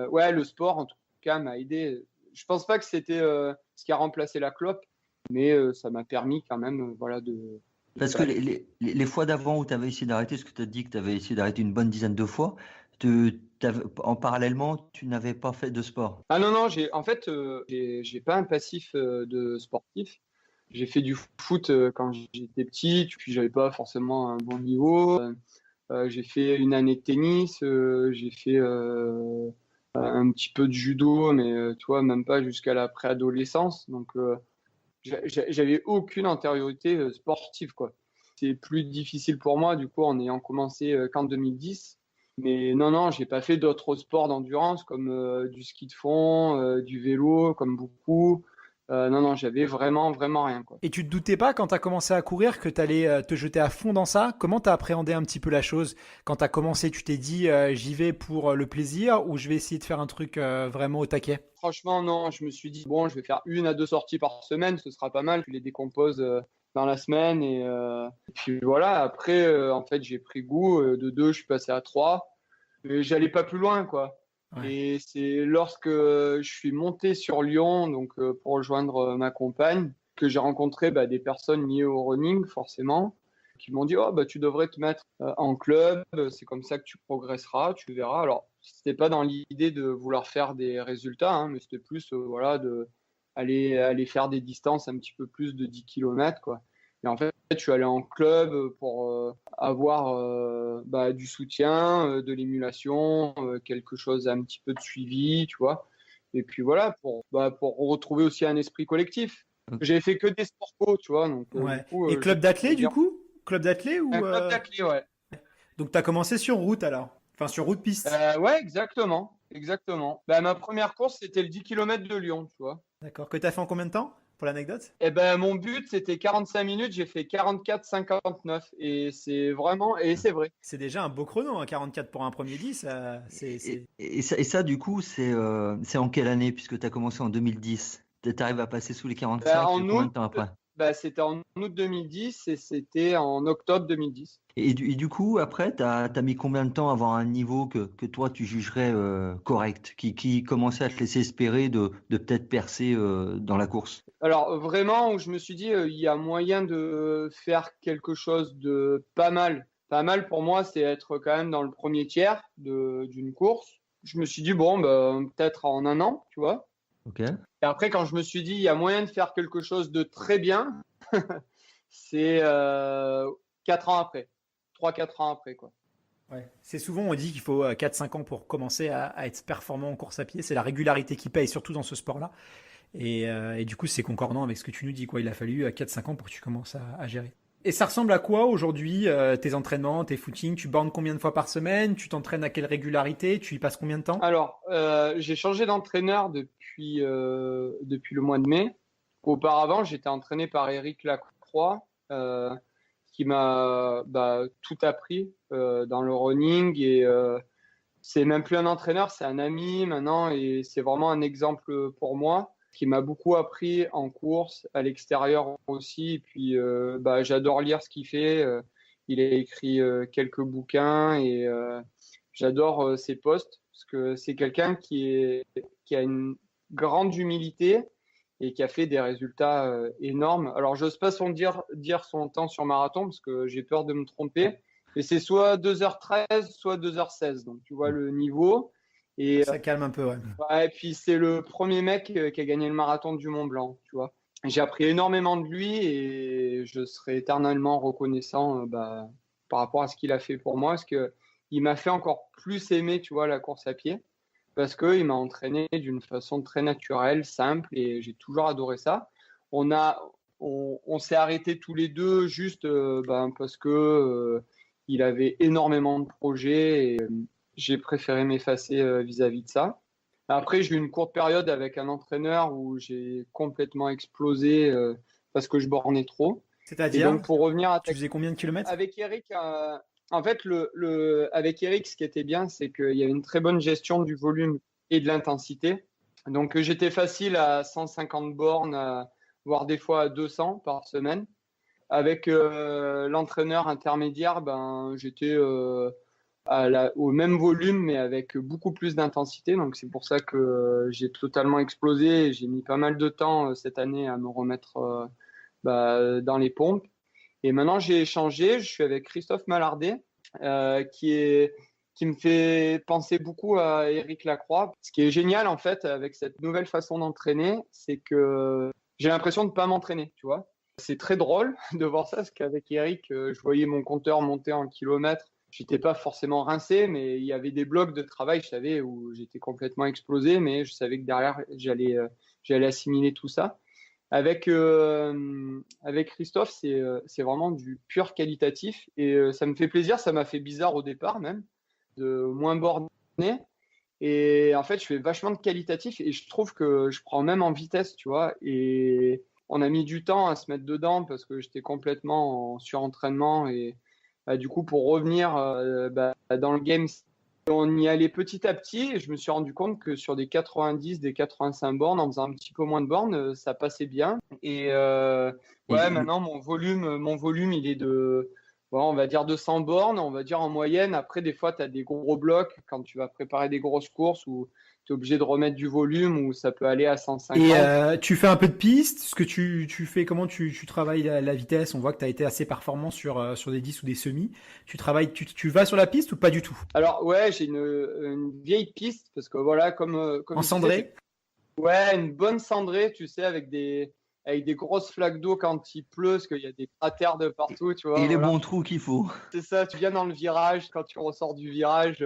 [SPEAKER 3] ouais, le sport, en tout cas, m'a aidé. Je pense pas que c'était ce qui a remplacé la clope, mais ça m'a permis quand même, voilà, de.
[SPEAKER 4] Parce que les fois d'avant où tu avais essayé d'arrêter, ce que tu as dit que tu avais essayé d'arrêter une bonne dizaine de fois, en parallèlement, tu n'avais pas fait de sport.
[SPEAKER 3] Ah non, non, en fait, j'ai pas un passif de sportif. J'ai fait du foot quand j'étais petit, puis j'avais pas forcément un bon niveau. J'ai fait une année de tennis, j'ai fait un petit peu de judo, mais tu vois, même pas jusqu'à la préadolescence. Donc, j'avais aucune antériorité sportive, quoi. C'est plus difficile pour moi, du coup, en ayant commencé qu'en 2010. Mais non, j'ai pas fait d'autres sports d'endurance comme du ski de fond, du vélo, comme beaucoup. Non, j'avais vraiment rien, quoi.
[SPEAKER 1] Et tu te doutais pas quand tu as commencé à courir que tu allais te jeter à fond dans ça? Comment tu as appréhendé un petit peu la chose? Quand tu as commencé, tu t'es dit j'y vais pour le plaisir ou je vais essayer de faire un truc vraiment au taquet?
[SPEAKER 3] Franchement, non, je me suis dit, bon, je vais faire 1 à 2 sorties par semaine, ce sera pas mal. Je les décompose dans la semaine. Et puis voilà, après, en fait, j'ai pris goût. De 2, je suis passé à 3. Mais j'allais pas plus loin, quoi.
[SPEAKER 1] Ouais.
[SPEAKER 3] Et c'est lorsque je suis monté sur Lyon, donc pour rejoindre ma compagne, que j'ai rencontré des personnes liées au running, forcément, qui m'ont dit, oh, tu devrais te mettre en club, c'est comme ça que tu progresseras, tu verras. Alors, c'était pas dans l'idée de vouloir faire des résultats, hein, mais c'était plus voilà, de aller faire des distances un petit peu plus de 10 km, quoi. Et en fait, je suis allé en club pour avoir du soutien, de l'émulation, quelque chose, un petit peu de suivi, tu vois. Et puis voilà, pour retrouver aussi un esprit collectif. J'avais fait que des sports co, tu vois. Donc,
[SPEAKER 1] Ouais.
[SPEAKER 3] du coup,
[SPEAKER 1] Et club d'athlé, du
[SPEAKER 3] bien
[SPEAKER 1] coup? Club d'athlé ou
[SPEAKER 3] un club d'athlé, ouais.
[SPEAKER 1] Donc tu as commencé sur route alors? Enfin, sur route piste.
[SPEAKER 3] Ouais, exactement. Exactement. Ma première course, c'était le 10 km de Lyon, tu vois.
[SPEAKER 1] D'accord. Que tu as fait en combien de temps, pour l'anecdote?
[SPEAKER 3] Et mon but, c'était 45 minutes. J'ai fait 44,59. Et c'est vraiment, et c'est vrai.
[SPEAKER 1] C'est déjà un beau chrono, hein, 44 pour un premier 10.
[SPEAKER 4] Et ça, du coup, c'est en quelle année, puisque tu as commencé en 2010? Tu arrives à passer sous les 45
[SPEAKER 3] En
[SPEAKER 4] combien
[SPEAKER 3] août,
[SPEAKER 4] de temps après?
[SPEAKER 3] c'était en août 2010 et c'était en octobre 2010.
[SPEAKER 4] Et du coup, après, tu as mis combien de temps à avoir un niveau que toi, tu jugerais correct, qui commençait à te laisser espérer de peut-être percer dans la course?
[SPEAKER 3] Alors vraiment, où je me suis dit, il y a moyen de faire quelque chose de pas mal. Pas mal pour moi, c'est être quand même dans le premier tiers d'une course. Je me suis dit, bon, peut-être en 1 an, tu vois.
[SPEAKER 4] Ok.
[SPEAKER 3] Et après, quand je me suis dit, il y a moyen de faire quelque chose de très bien, c'est 4 ans après. 3-4 ans après, quoi.
[SPEAKER 1] Ouais. C'est souvent, on dit qu'il faut 4-5 ans pour commencer à être performant en course à pied. C'est la régularité qui paye, surtout dans ce sport-là. Et du coup, c'est concordant avec ce que tu nous dis, quoi. Il a fallu 4-5 ans pour que tu commences à gérer. Et ça ressemble à quoi aujourd'hui, tes entraînements, tes footings? Tu bornes combien de fois par semaine? Tu t'entraînes à quelle régularité? Tu y passes combien de temps?
[SPEAKER 3] Alors, j'ai changé d'entraîneur depuis le mois de mai. Auparavant, j'étais entraîné par Éric Lacroix, qui m'a tout appris dans le running. Et c'est même plus un entraîneur, c'est un ami maintenant. Et c'est vraiment un exemple pour moi, qui m'a beaucoup appris en course, à l'extérieur aussi. Et puis, j'adore lire ce qu'il fait. Il a écrit quelques bouquins et j'adore ses posts parce que c'est quelqu'un qui a une grande humilité et qui a fait des résultats énormes. Alors, j'ose pas dire son temps sur marathon parce que j'ai peur de me tromper. Et c'est soit 2h13, soit 2h16. Donc, tu vois le niveau. Et,
[SPEAKER 1] Ça calme un peu, ouais.
[SPEAKER 3] et puis, c'est le premier mec qui a gagné le marathon du Mont Blanc, tu vois. J'ai appris énormément de lui et je serai éternellement reconnaissant par rapport à ce qu'il a fait pour moi. Parce que il m'a fait encore plus aimer, tu vois, la course à pied, parce qu'il m'a entraîné d'une façon très naturelle, simple, et j'ai toujours adoré ça. On s'est arrêtés tous les deux juste parce que il avait énormément de projets et j'ai préféré m'effacer vis-à-vis de ça. Après, j'ai eu une courte période avec un entraîneur où j'ai complètement explosé parce que je bornais trop. Et
[SPEAKER 1] C'est-à-dire,
[SPEAKER 3] donc, pour revenir à
[SPEAKER 1] tu faisais combien de kilomètres?
[SPEAKER 3] avec Eric, en fait, avec Eric, ce qui était bien, c'est qu'il y avait une très bonne gestion du volume et de l'intensité. Donc, j'étais facile à 150 bornes, voire des fois à 200 par semaine. Avec l'entraîneur intermédiaire, j'étais au même volume, mais avec beaucoup plus d'intensité. Donc, c'est pour ça que j'ai totalement explosé. J'ai mis pas mal de temps cette année à me remettre dans les pompes. Et maintenant, j'ai changé. Je suis avec Christophe Mallardet, qui me fait penser beaucoup à Éric Lacroix. Ce qui est génial, en fait, avec cette nouvelle façon d'entraîner, c'est que j'ai l'impression de ne pas m'entraîner, tu vois. C'est très drôle de voir ça, parce qu'avec Éric, je voyais mon compteur monter en kilomètres. j'étais pas forcément rincé, mais il y avait des blocs de travail, je savais, où j'étais complètement explosé, mais je savais que derrière, j'allais assimiler tout ça. Avec Christophe, c'est vraiment du pur qualitatif et ça me fait plaisir. Ça m'a fait bizarre au départ même, de moins borné. Et en fait, je fais vachement de qualitatif et je trouve que je prends même en vitesse, tu vois. Et on a mis du temps à se mettre dedans parce que j'étais complètement en surentraînement et du coup, pour revenir dans le game, on y allait petit à petit et je me suis rendu compte que sur des 90, des 85 bornes, en faisant un petit peu moins de bornes, ça passait bien. Et
[SPEAKER 4] Et
[SPEAKER 3] maintenant, mon volume, il est de, on va dire 200 bornes, on va dire en moyenne. Après, des fois, tu as des gros blocs quand tu vas préparer des grosses courses où tu es obligé de remettre du volume, où ça peut aller à 150.
[SPEAKER 1] Et tu fais un peu de piste, ce que tu fais, comment tu travailles la vitesse? On voit que tu as été assez performant sur des 10 ou des semis. Tu vas sur la piste ou pas du tout?
[SPEAKER 3] Alors, ouais, j'ai une vieille piste parce que voilà, comme
[SPEAKER 1] En
[SPEAKER 3] je disais,
[SPEAKER 1] cendré?
[SPEAKER 3] ouais, une bonne cendrée, tu sais, avec des grosses flaques d'eau quand il pleut, parce qu'il y a des cratères de partout, tu vois.
[SPEAKER 4] les
[SPEAKER 3] Voilà.
[SPEAKER 4] bons trous qu'il faut.
[SPEAKER 3] C'est ça, tu viens dans le virage, quand tu ressors du virage.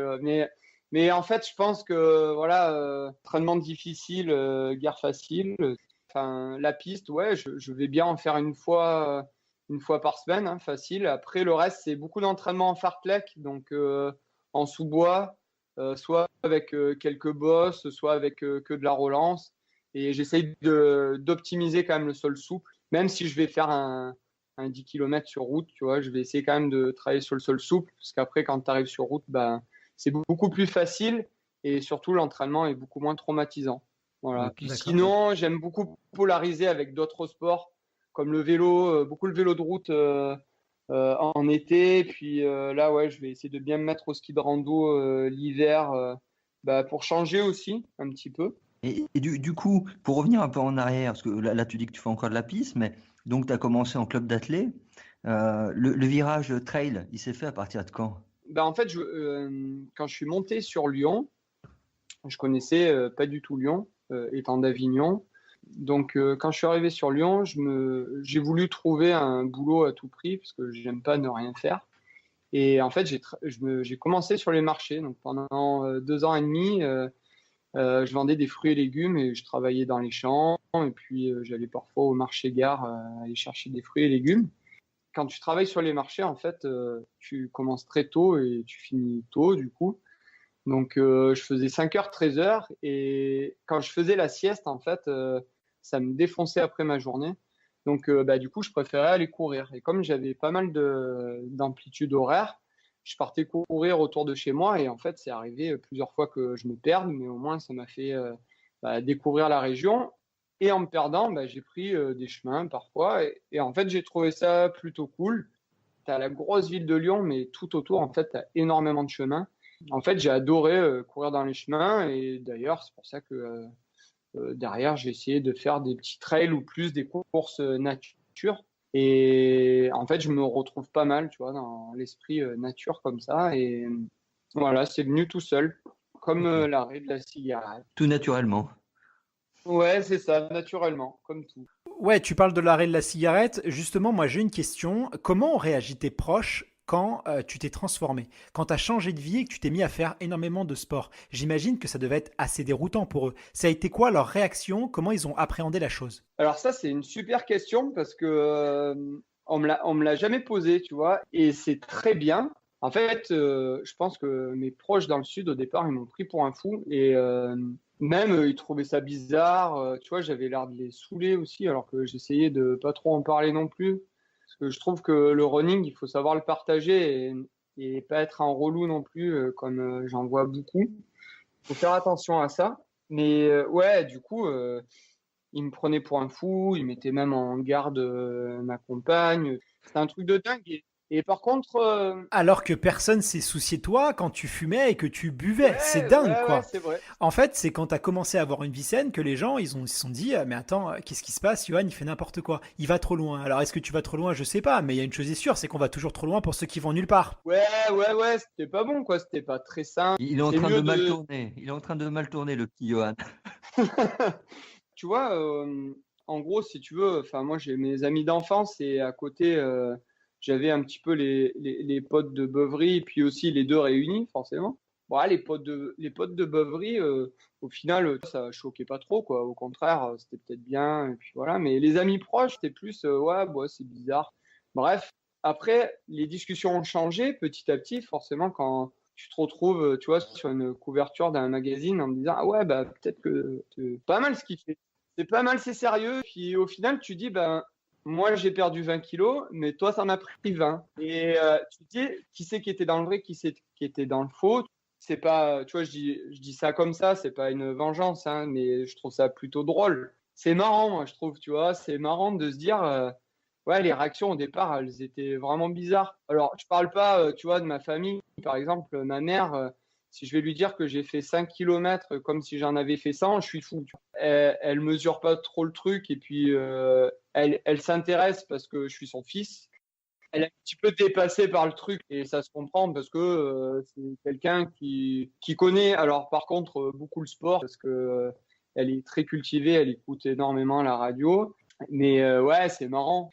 [SPEAKER 3] Mais en fait, je pense que, voilà, entraînement difficile, guerre facile. Enfin, la piste, ouais, je vais bien en faire une fois par semaine, hein, facile. Après, le reste, c'est beaucoup d'entraînement en fartlek, donc en sous-bois, soit avec quelques bosses, soit avec que de la relance. Et j'essaye d'optimiser quand même le sol souple, même si je vais faire un 10 km sur route, tu vois, je vais essayer quand même de travailler sur le sol souple, parce qu'après, quand tu arrives sur route, ben, c'est beaucoup plus facile et surtout, l'entraînement est beaucoup moins traumatisant. Voilà.
[SPEAKER 4] Ok.
[SPEAKER 3] Puis
[SPEAKER 1] D'accord.
[SPEAKER 3] sinon, j'aime beaucoup polariser avec d'autres sports, comme le vélo, beaucoup le vélo de route en été. Puis là, ouais, je vais essayer de bien me mettre au ski de rando l'hiver pour changer aussi un petit peu.
[SPEAKER 4] Et du coup, pour revenir un peu en arrière, parce que là, tu dis que tu fais encore de la piste, mais donc tu as commencé en club d'athlé. Le virage trail, il s'est fait à partir de quand?
[SPEAKER 3] En fait, quand je suis monté sur Lyon, je connaissais pas du tout Lyon, étant d'Avignon. Donc, quand je suis arrivé sur Lyon, j'ai voulu trouver un boulot à tout prix parce que j'aime pas ne rien faire. Et en fait, j'ai commencé sur les marchés. Donc, pendant 2 ans et demi, je vendais des fruits et légumes et je travaillais dans les champs. Et puis, j'allais parfois au marché-gare aller chercher des fruits et légumes. Quand tu travailles sur les marchés, en fait, tu commences très tôt et tu finis tôt, du coup. Donc, je faisais 5h, 13h. Et quand je faisais la sieste, en fait, ça me défonçait après ma journée. Donc, du coup, je préférais aller courir. Et comme j'avais pas mal d'amplitude horaire, je partais courir autour de chez moi. Et en fait, c'est arrivé plusieurs fois que je me perde, mais au moins, ça m'a fait découvrir la région. Et en me perdant, j'ai pris des chemins parfois. Et en fait, j'ai trouvé ça plutôt cool. Tu as la grosse ville de Lyon, mais tout autour, en fait, tu as énormément de chemins. En fait, j'ai adoré courir dans les chemins. Et d'ailleurs, c'est pour ça que derrière, j'ai essayé de faire des petits trails ou plus des courses nature. Et en fait, je me retrouve pas mal, tu vois, dans l'esprit nature comme ça. Et voilà, c'est venu tout seul, comme l'arrêt de la cigarette.
[SPEAKER 4] Tout naturellement.
[SPEAKER 3] Ouais, c'est ça, naturellement, comme tout.
[SPEAKER 1] Ouais, tu parles de l'arrêt de la cigarette. Justement, moi j'ai une question. Comment ont réagi tes proches quand tu t'es transformé? Quand tu as changé de vie et que tu t'es mis à faire énormément de sport? J'imagine que ça devait être assez déroutant pour eux. Ça a été quoi leur réaction? Comment ils ont appréhendé la chose?
[SPEAKER 3] Alors ça, c'est une super question parce que on me l'a jamais posé, tu vois, et c'est très bien. En fait, je pense que mes proches dans le sud, au départ, ils m'ont pris pour un fou et même ils trouvaient ça bizarre. Tu vois, j'avais l'air de les saouler aussi, alors que j'essayais de pas trop en parler non plus. Parce que je trouve que le running, il faut savoir le partager et pas être un relou non plus, comme j'en vois beaucoup. Il faut faire attention à ça. Mais ouais, du coup, il me prenait pour un fou, il mettait même en garde ma compagne. C'était un truc de dingue. Et par contre,
[SPEAKER 1] Alors que personne s'est soucié de toi quand tu fumais et que tu buvais. C'est dingue,
[SPEAKER 3] ouais,
[SPEAKER 1] quoi.
[SPEAKER 3] c'est vrai.
[SPEAKER 1] En fait, c'est quand tu as commencé à avoir une vie saine que les gens, ils se sont dit, mais attends, qu'est-ce qui se passe? Johan, il fait n'importe quoi. Il va trop loin. Alors, est-ce que tu vas trop loin? Je sais pas, mais il y a une chose est sûre, c'est qu'on va toujours trop loin pour ceux qui vont nulle part.
[SPEAKER 3] Ouais, c'était pas bon, quoi. C'était pas très sain.
[SPEAKER 4] Il est en
[SPEAKER 3] C'est
[SPEAKER 4] train de
[SPEAKER 3] mieux
[SPEAKER 4] mal tourner. Il est en train de mal tourner, le petit Johan.
[SPEAKER 3] Tu vois, en gros, si tu veux, enfin, moi, j'ai mes amis d'enfance et à côté, j'avais un petit peu les potes de beuverie et puis aussi les deux réunis, forcément. Bon, les potes de beuverie, au final, ça choquait pas trop, quoi. Au contraire, c'était peut-être bien, et puis voilà. Mais les amis proches, c'était plus, ouais, bah, c'est bizarre. Bref, après, les discussions ont changé petit à petit, forcément, quand tu te retrouves, tu vois, sur une couverture d'un magazine en te disant, ah ouais, bah, peut-être que c'est pas mal ce qu'il fait. C'est pas mal, c'est sérieux. Puis au final, tu dis, ben, moi, j'ai perdu 20 kilos, mais toi, ça m'a pris 20. Et tu te dis, qui c'est qui était dans le vrai, qui c'est qui était dans le faux. C'est pas, tu vois, je dis ça comme ça, c'est pas une vengeance, hein, mais je trouve ça plutôt drôle. C'est marrant, moi, je trouve, tu vois, c'est marrant de se dire, ouais, les réactions au départ, elles étaient vraiment bizarres. Alors, je parle pas, tu vois, de ma famille. Par exemple, ma mère, si je vais lui dire que j'ai fait 5 kilomètres comme si j'en avais fait 100, je suis fou. Tu vois. Elle mesure pas trop le truc et puis elle s'intéresse parce que je suis son fils. Elle est un petit peu dépassée par le truc et ça se comprend parce que c'est quelqu'un qui connaît, alors par contre, beaucoup le sport parce que elle est très cultivée, elle écoute énormément la radio. Mais ouais, c'est marrant.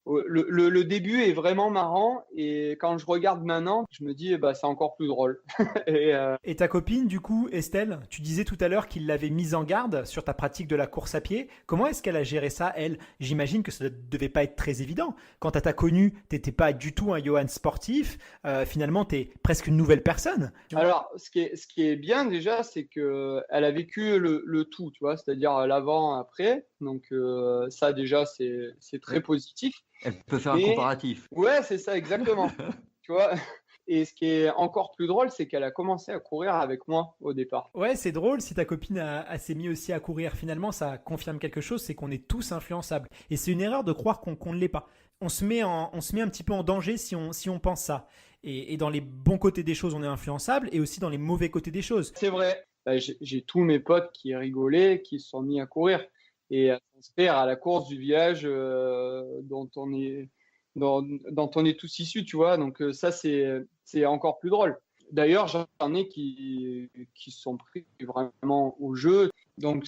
[SPEAKER 3] Le début est vraiment marrant et quand je regarde maintenant, je me dis bah, c'est encore plus drôle. et,
[SPEAKER 1] Et ta copine, du coup, Estelle, tu disais tout à l'heure qu'il l'avait mise en garde sur ta pratique de la course à pied. Comment est-ce qu'elle a géré ça, elle? J'imagine que ça ne devait pas être très évident. Quand tu t'as connu, t'étais pas du tout un Johan sportif. Finalement, tu es presque une nouvelle personne.
[SPEAKER 3] Alors, ce qui est bien déjà, c'est que elle a vécu le tout, tu vois, c'est-à-dire l'avant, après. Donc ça déjà, c'est très positif.
[SPEAKER 4] Elle peut faire un
[SPEAKER 3] Mais
[SPEAKER 4] comparatif.
[SPEAKER 3] ouais, c'est ça exactement. Tu vois. Et ce qui est encore plus drôle, c'est qu'elle a commencé à courir avec moi au départ.
[SPEAKER 1] Ouais, c'est drôle si ta copine s'est mise aussi à courir. Finalement, ça confirme quelque chose, c'est qu'on est tous influençables. Et c'est une erreur de croire qu'on ne l'est pas. On se met un petit peu en danger si on pense ça. Et dans les bons côtés des choses, on est influençable, et aussi dans les mauvais côtés des choses.
[SPEAKER 3] C'est vrai. J'ai tous mes potes qui rigolaient, qui se sont mis à courir et à s'inscrire à la course du village dont on est tous issus, tu vois. Donc ça, c'est encore plus drôle. D'ailleurs, j'en ai qui se sont pris vraiment au jeu. Donc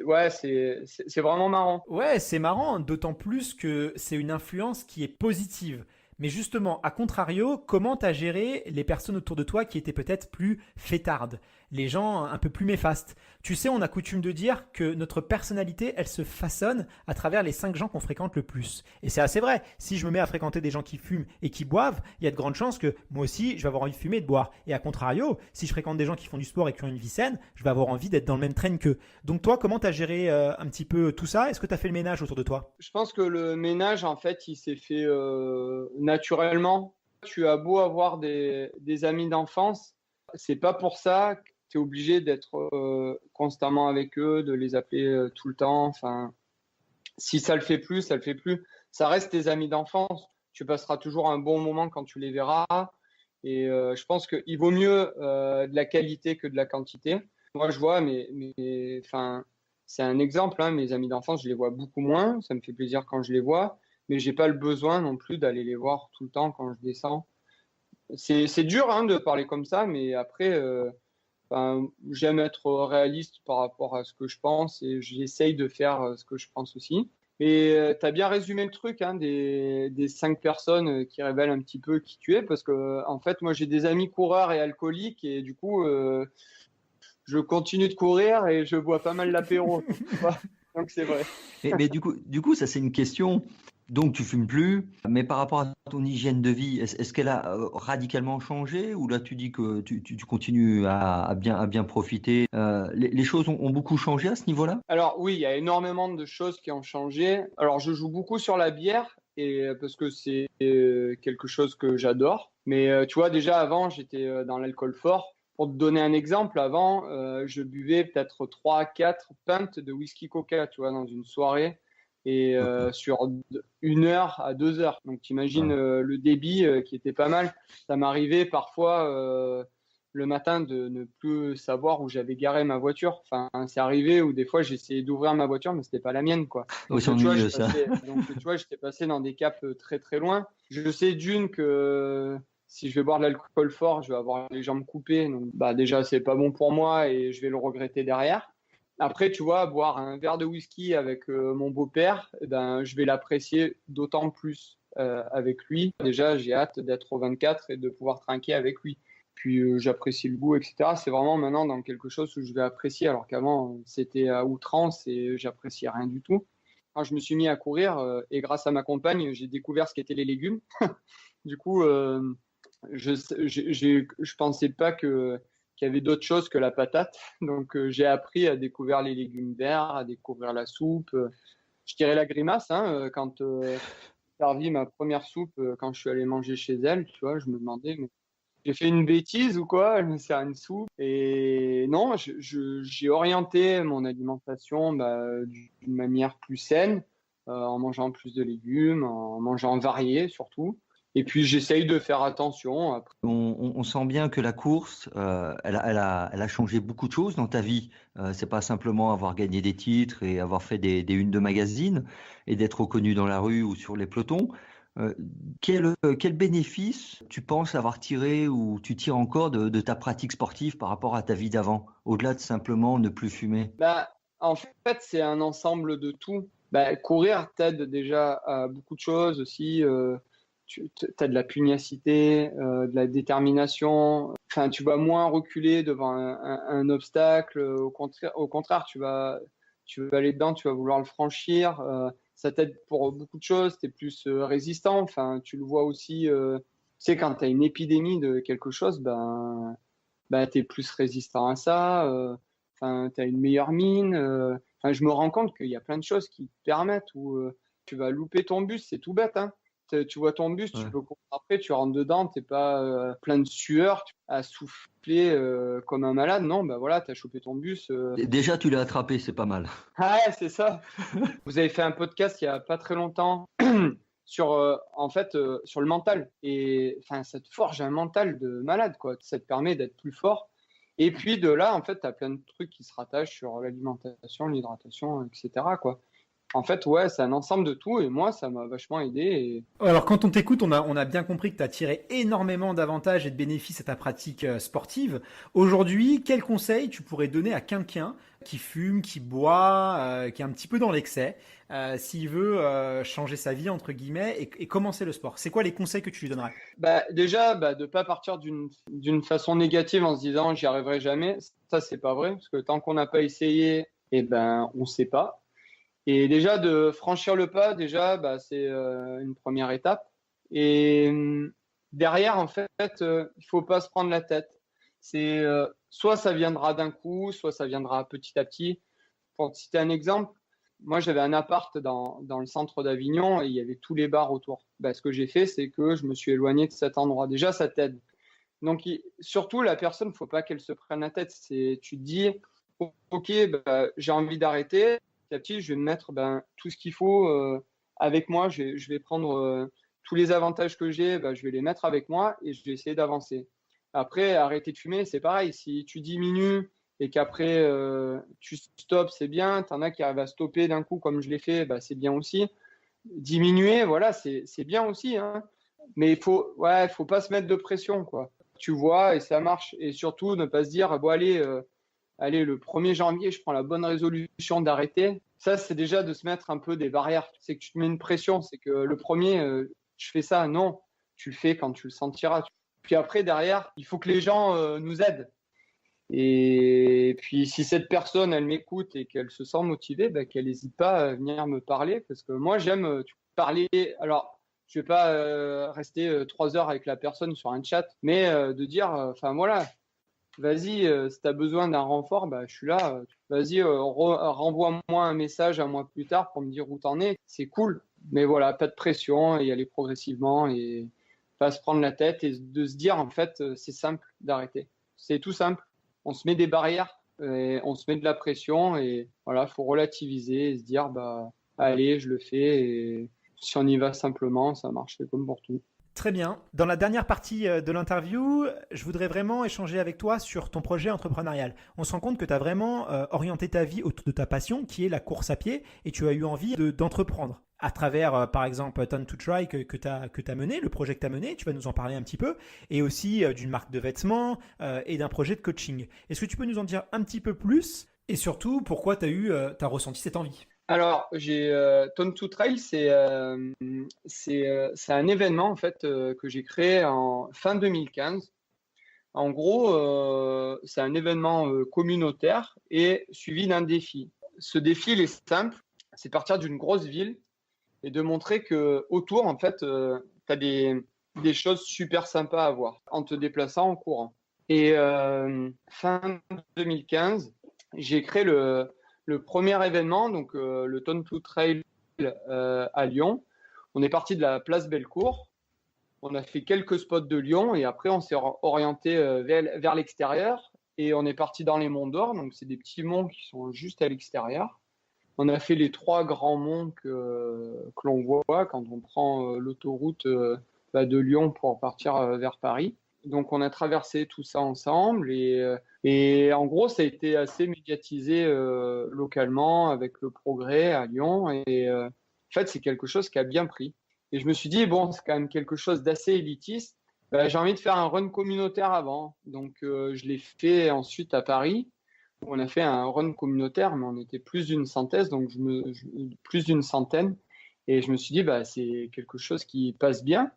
[SPEAKER 3] ouais, c'est vraiment marrant.
[SPEAKER 1] Ouais, c'est marrant, d'autant plus que c'est une influence qui est positive. Mais justement, à contrario, comment t'as géré les personnes autour de toi qui étaient peut-être plus fêtardes, les gens un peu plus méfastes? Tu sais, on a coutume de dire que notre personnalité, elle se façonne à travers les 5 gens qu'on fréquente le plus. Et c'est assez vrai. Si je me mets à fréquenter des gens qui fument et qui boivent, il y a de grandes chances que moi aussi, je vais avoir envie de fumer et de boire. Et à contrario, si je fréquente des gens qui font du sport et qui ont une vie saine, je vais avoir envie d'être dans le même train qu'eux. Donc toi, comment t'as géré un petit peu tout ça? Est-ce que t'as fait le ménage autour de toi?
[SPEAKER 3] Je pense que le ménage, en fait, il s'est fait naturellement. Tu as beau avoir des amis d'enfance, c'est pas pour ça que tu es obligé d'être constamment avec eux, de les appeler tout le temps. Enfin, si ça le fait plus, ça le fait plus. Ça reste tes amis d'enfance. Tu passeras toujours un bon moment quand tu les verras. Et je pense qu'il vaut mieux de la qualité que de la quantité. Moi, je vois, enfin, c'est un exemple, hein, mes amis d'enfance, je les vois beaucoup moins. Ça me fait plaisir quand je les vois, mais j'ai pas le besoin non plus d'aller les voir tout le temps quand je descends. C'est dur hein, de parler comme ça, mais après, enfin, j'aime être réaliste par rapport à ce que je pense et j'essaye de faire ce que je pense aussi. Et tu as bien résumé le truc hein, des 5 personnes qui révèlent un petit peu qui tu es, parce que en fait, moi j'ai des amis coureurs et alcooliques et du coup, je continue de courir et je bois pas mal l'apéro. Donc c'est vrai.
[SPEAKER 4] Mais du coup, ça c'est une question. Donc tu fumes plus, mais par rapport à ton hygiène de vie, est-ce qu'elle a radicalement changé ou là tu dis que tu continues à bien profiter? Les choses ont beaucoup changé à ce niveau-là?
[SPEAKER 3] Alors oui, il y a énormément de choses qui ont changé. Alors je joue beaucoup sur la bière et parce que c'est quelque chose que j'adore. Mais tu vois, déjà avant, j'étais dans l'alcool fort. Pour te donner un exemple, avant, je buvais peut-être 3 à 4 pintes de whisky coca, tu vois, dans une soirée et sur 1 heure à 2 heures. Donc, tu imagines le débit qui était pas mal. Ça m'arrivait parfois le matin de ne plus savoir où j'avais garé ma voiture. Enfin, c'est arrivé où des fois, j'essayais d'ouvrir ma voiture, mais c'était pas la mienne, quoi. Donc,
[SPEAKER 4] C'est ennuyeux, ça.
[SPEAKER 3] Donc, tu vois, j'étais passé dans des caps très, très loin. Je sais d'une que si je vais boire de l'alcool fort, je vais avoir les jambes coupées. Donc, bah, déjà, c'est pas bon pour moi et je vais le regretter derrière. Après, tu vois, boire un verre de whisky avec mon beau-père, eh ben, je vais l'apprécier d'autant plus. avec lui. Déjà, j'ai hâte d'être au 24 et de pouvoir trinquer avec lui. Puis j'apprécie le goût, etc. C'est vraiment maintenant dans quelque chose où je vais apprécier, alors qu'avant, c'était à outrance et j'appréciais rien du tout. Quand je me suis mis à courir, et grâce à ma compagne, j'ai découvert ce qu'étaient les légumes. Du coup, je pensais pas qu'il y avait d'autres choses que la patate. Donc, j'ai appris à découvrir les légumes verts, à découvrir la soupe. Je dirais la grimace, hein, quand j'ai servi ma première soupe, quand je suis allé manger chez elle, tu vois, je me demandais, mais j'ai fait une bêtise ou quoi? Elle me sert une soupe. Et non, j'ai orienté mon alimentation d'une manière plus saine, en mangeant plus de légumes, en mangeant varié surtout. Et puis j'essaye de faire attention. Après.
[SPEAKER 4] On sent bien que la course, elle a changé beaucoup de choses dans ta vie. C'est pas simplement avoir gagné des titres et avoir fait des unes de magazines et d'être reconnu dans la rue ou sur les pelotons. Quel bénéfice tu penses avoir tiré ou tu tires encore de ta pratique sportive par rapport à ta vie d'avant, au-delà de simplement ne plus fumer?
[SPEAKER 3] En fait, c'est un ensemble de tout. Courir t'aide déjà à beaucoup de choses aussi. Tu as de la pugnacité, de la détermination. Enfin, tu vas moins reculer devant un obstacle. Au contraire, tu vas aller dedans, tu vas vouloir le franchir. Ça t'aide pour beaucoup de choses. Tu es plus résistant. Enfin, tu le vois aussi. Tu sais, quand tu as une épidémie de quelque chose, tu es plus résistant à ça. Enfin, tu as une meilleure mine. Enfin, je me rends compte qu'il y a plein de choses qui te permettent où tu vas louper ton bus. C'est tout bête, hein. Tu vois ton bus, tu peux courir après, tu rentres dedans, t'es pas plein de sueur, à souffler comme un malade. Non, voilà, t'as chopé ton bus.
[SPEAKER 4] Déjà, tu l'as attrapé, c'est pas mal.
[SPEAKER 3] Ah ouais, c'est ça. Vous avez fait un podcast il y a pas très longtemps sur le mental. Et enfin, ça te forge un mental de malade, quoi. Ça te permet d'être plus fort. Et puis de là, en fait, t'as plein de trucs qui se rattachent sur l'alimentation, l'hydratation, etc., quoi. En fait, ouais, c'est un ensemble de tout et moi, ça m'a vachement aidé.
[SPEAKER 1] Alors, quand on t'écoute, on a bien compris que tu as tiré énormément d'avantages et de bénéfices à ta pratique sportive. Aujourd'hui, quel conseil tu pourrais donner à quelqu'un qui fume, qui boit, qui est un petit peu dans l'excès, s'il veut changer sa vie, entre guillemets, et commencer le sport? C'est quoi les conseils que tu lui donnerais?
[SPEAKER 3] Déjà, de pas partir d'une façon négative en se disant j'y arriverai jamais. Ça, c'est pas vrai, parce que tant qu'on n'a pas essayé, on sait pas. Et déjà, de franchir le pas, c'est une première étape. Et derrière, en fait, il faut pas se prendre la tête. C'est soit ça viendra d'un coup, soit ça viendra petit à petit. Pour te citer un exemple, moi, j'avais un appart dans le centre d'Avignon et il y avait tous les bars autour. Ce que j'ai fait, c'est que je me suis éloigné de cet endroit. Déjà, ça t'aide. Donc, surtout, la personne, faut pas qu'elle se prenne la tête. Tu te dis, OK, j'ai envie d'arrêter. Petit à petit, je vais me mettre tout ce qu'il faut avec moi. Je vais prendre tous les avantages que j'ai, je vais les mettre avec moi et je vais essayer d'avancer. Après, arrêter de fumer, c'est pareil. Si tu diminues et qu'après tu stoppes, c'est bien. Tu en as qui arrivent à stopper d'un coup, comme je l'ai fait, c'est bien aussi. Diminuer, voilà, c'est bien aussi, hein. Mais il faut pas se mettre de pression, quoi. Tu vois, et ça marche. Et surtout, ne pas se dire, bon, allez, le 1er janvier, je prends la bonne résolution d'arrêter. Ça, c'est déjà de se mettre un peu des barrières. C'est que tu te mets une pression. C'est que le premier, je fais ça. Non, tu le fais quand tu le sentiras. Puis après, derrière, il faut que les gens nous aident. Et puis, si cette personne, elle m'écoute et qu'elle se sent motivée, qu'elle n'hésite pas à venir me parler. Parce que moi, j'aime parler. Alors, je ne vais pas rester 3 heures avec la personne sur un chat, mais de dire, voilà, vas-y, si tu as besoin d'un renfort, je suis là. Vas-y, renvoie-moi un message un mois plus tard pour me dire où t'en es. C'est cool. Mais voilà, pas de pression et y aller progressivement et pas se prendre la tête et de se dire, en fait, c'est simple d'arrêter. C'est tout simple. On se met des barrières, et on se met de la pression et voilà, faut relativiser et se dire, allez, je le fais et si on y va simplement, ça marche. C'est comme pour tout.
[SPEAKER 1] Très bien. Dans la dernière partie de l'interview, je voudrais vraiment échanger avec toi sur ton projet entrepreneurial. On se rend compte que tu as vraiment orienté ta vie autour de ta passion, qui est la course à pied, et tu as eu envie d'entreprendre à travers, par exemple, Turn to Try que tu as mené, le projet que tu as mené, tu vas nous en parler un petit peu, et aussi d'une marque de vêtements et d'un projet de coaching. Est-ce que tu peux nous en dire un petit peu plus, et surtout, pourquoi tu as ressenti cette envie ?
[SPEAKER 3] Alors, j'ai Tone to Trail, c'est un événement en fait que j'ai créé en fin 2015. En gros, c'est un événement communautaire et suivi d'un défi. Ce défi, il est simple, c'est partir d'une grosse ville et de montrer que autour, en fait, tu as des choses super sympas à voir en te déplaçant en courant. Et fin 2015, j'ai créé le premier événement, donc le Tone to Trail à Lyon. On est parti de la place Bellecour. On a fait quelques spots de Lyon et après on s'est orienté vers l'extérieur et on est parti dans les monts d'Or. Donc c'est des petits monts qui sont juste à l'extérieur. On a fait les 3 grands monts que l'on voit quand on prend l'autoroute de Lyon pour partir vers Paris. Donc on a traversé tout ça ensemble et en gros ça a été assez médiatisé localement avec le Progrès à Lyon et en fait c'est quelque chose qui a bien pris. Et je me suis dit bon c'est quand même quelque chose d'assez élitiste. J'ai envie de faire un run communautaire avant. Donc je l'ai fait ensuite à Paris. On a fait un run communautaire, mais on était plus d'une centaine, donc plus d'une centaine. Et je me suis dit, c'est quelque chose qui passe bien.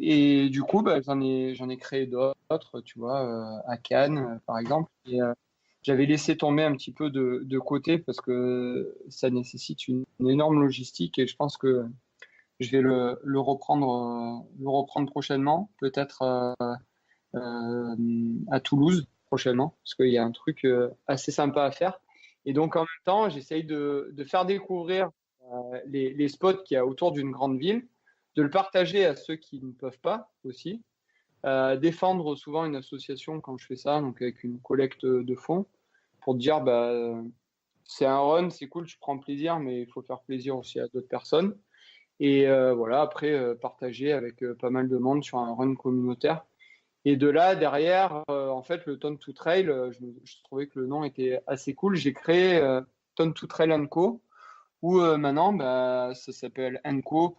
[SPEAKER 3] Et du coup, j'en ai créé d'autres, tu vois, à Cannes, par exemple. Et j'avais laissé tomber un petit peu de côté parce que ça nécessite une énorme logistique et je pense que je vais le reprendre prochainement, peut-être à Toulouse prochainement, parce qu'il y a un truc assez sympa à faire. Et donc, en même temps, j'essaye de faire découvrir les spots qu'il y a autour d'une grande ville, de le partager à ceux qui ne peuvent pas aussi, défendre souvent une association quand je fais ça, donc avec une collecte de fonds, pour dire c'est un run, c'est cool, tu prends plaisir, mais il faut faire plaisir aussi à d'autres personnes. Et voilà, après, partager avec pas mal de monde sur un run communautaire. Et de là, derrière, en fait, le Tone to Trail, je trouvais que le nom était assez cool. J'ai créé Tone to Trail & Co, où maintenant, ça s'appelle & Co,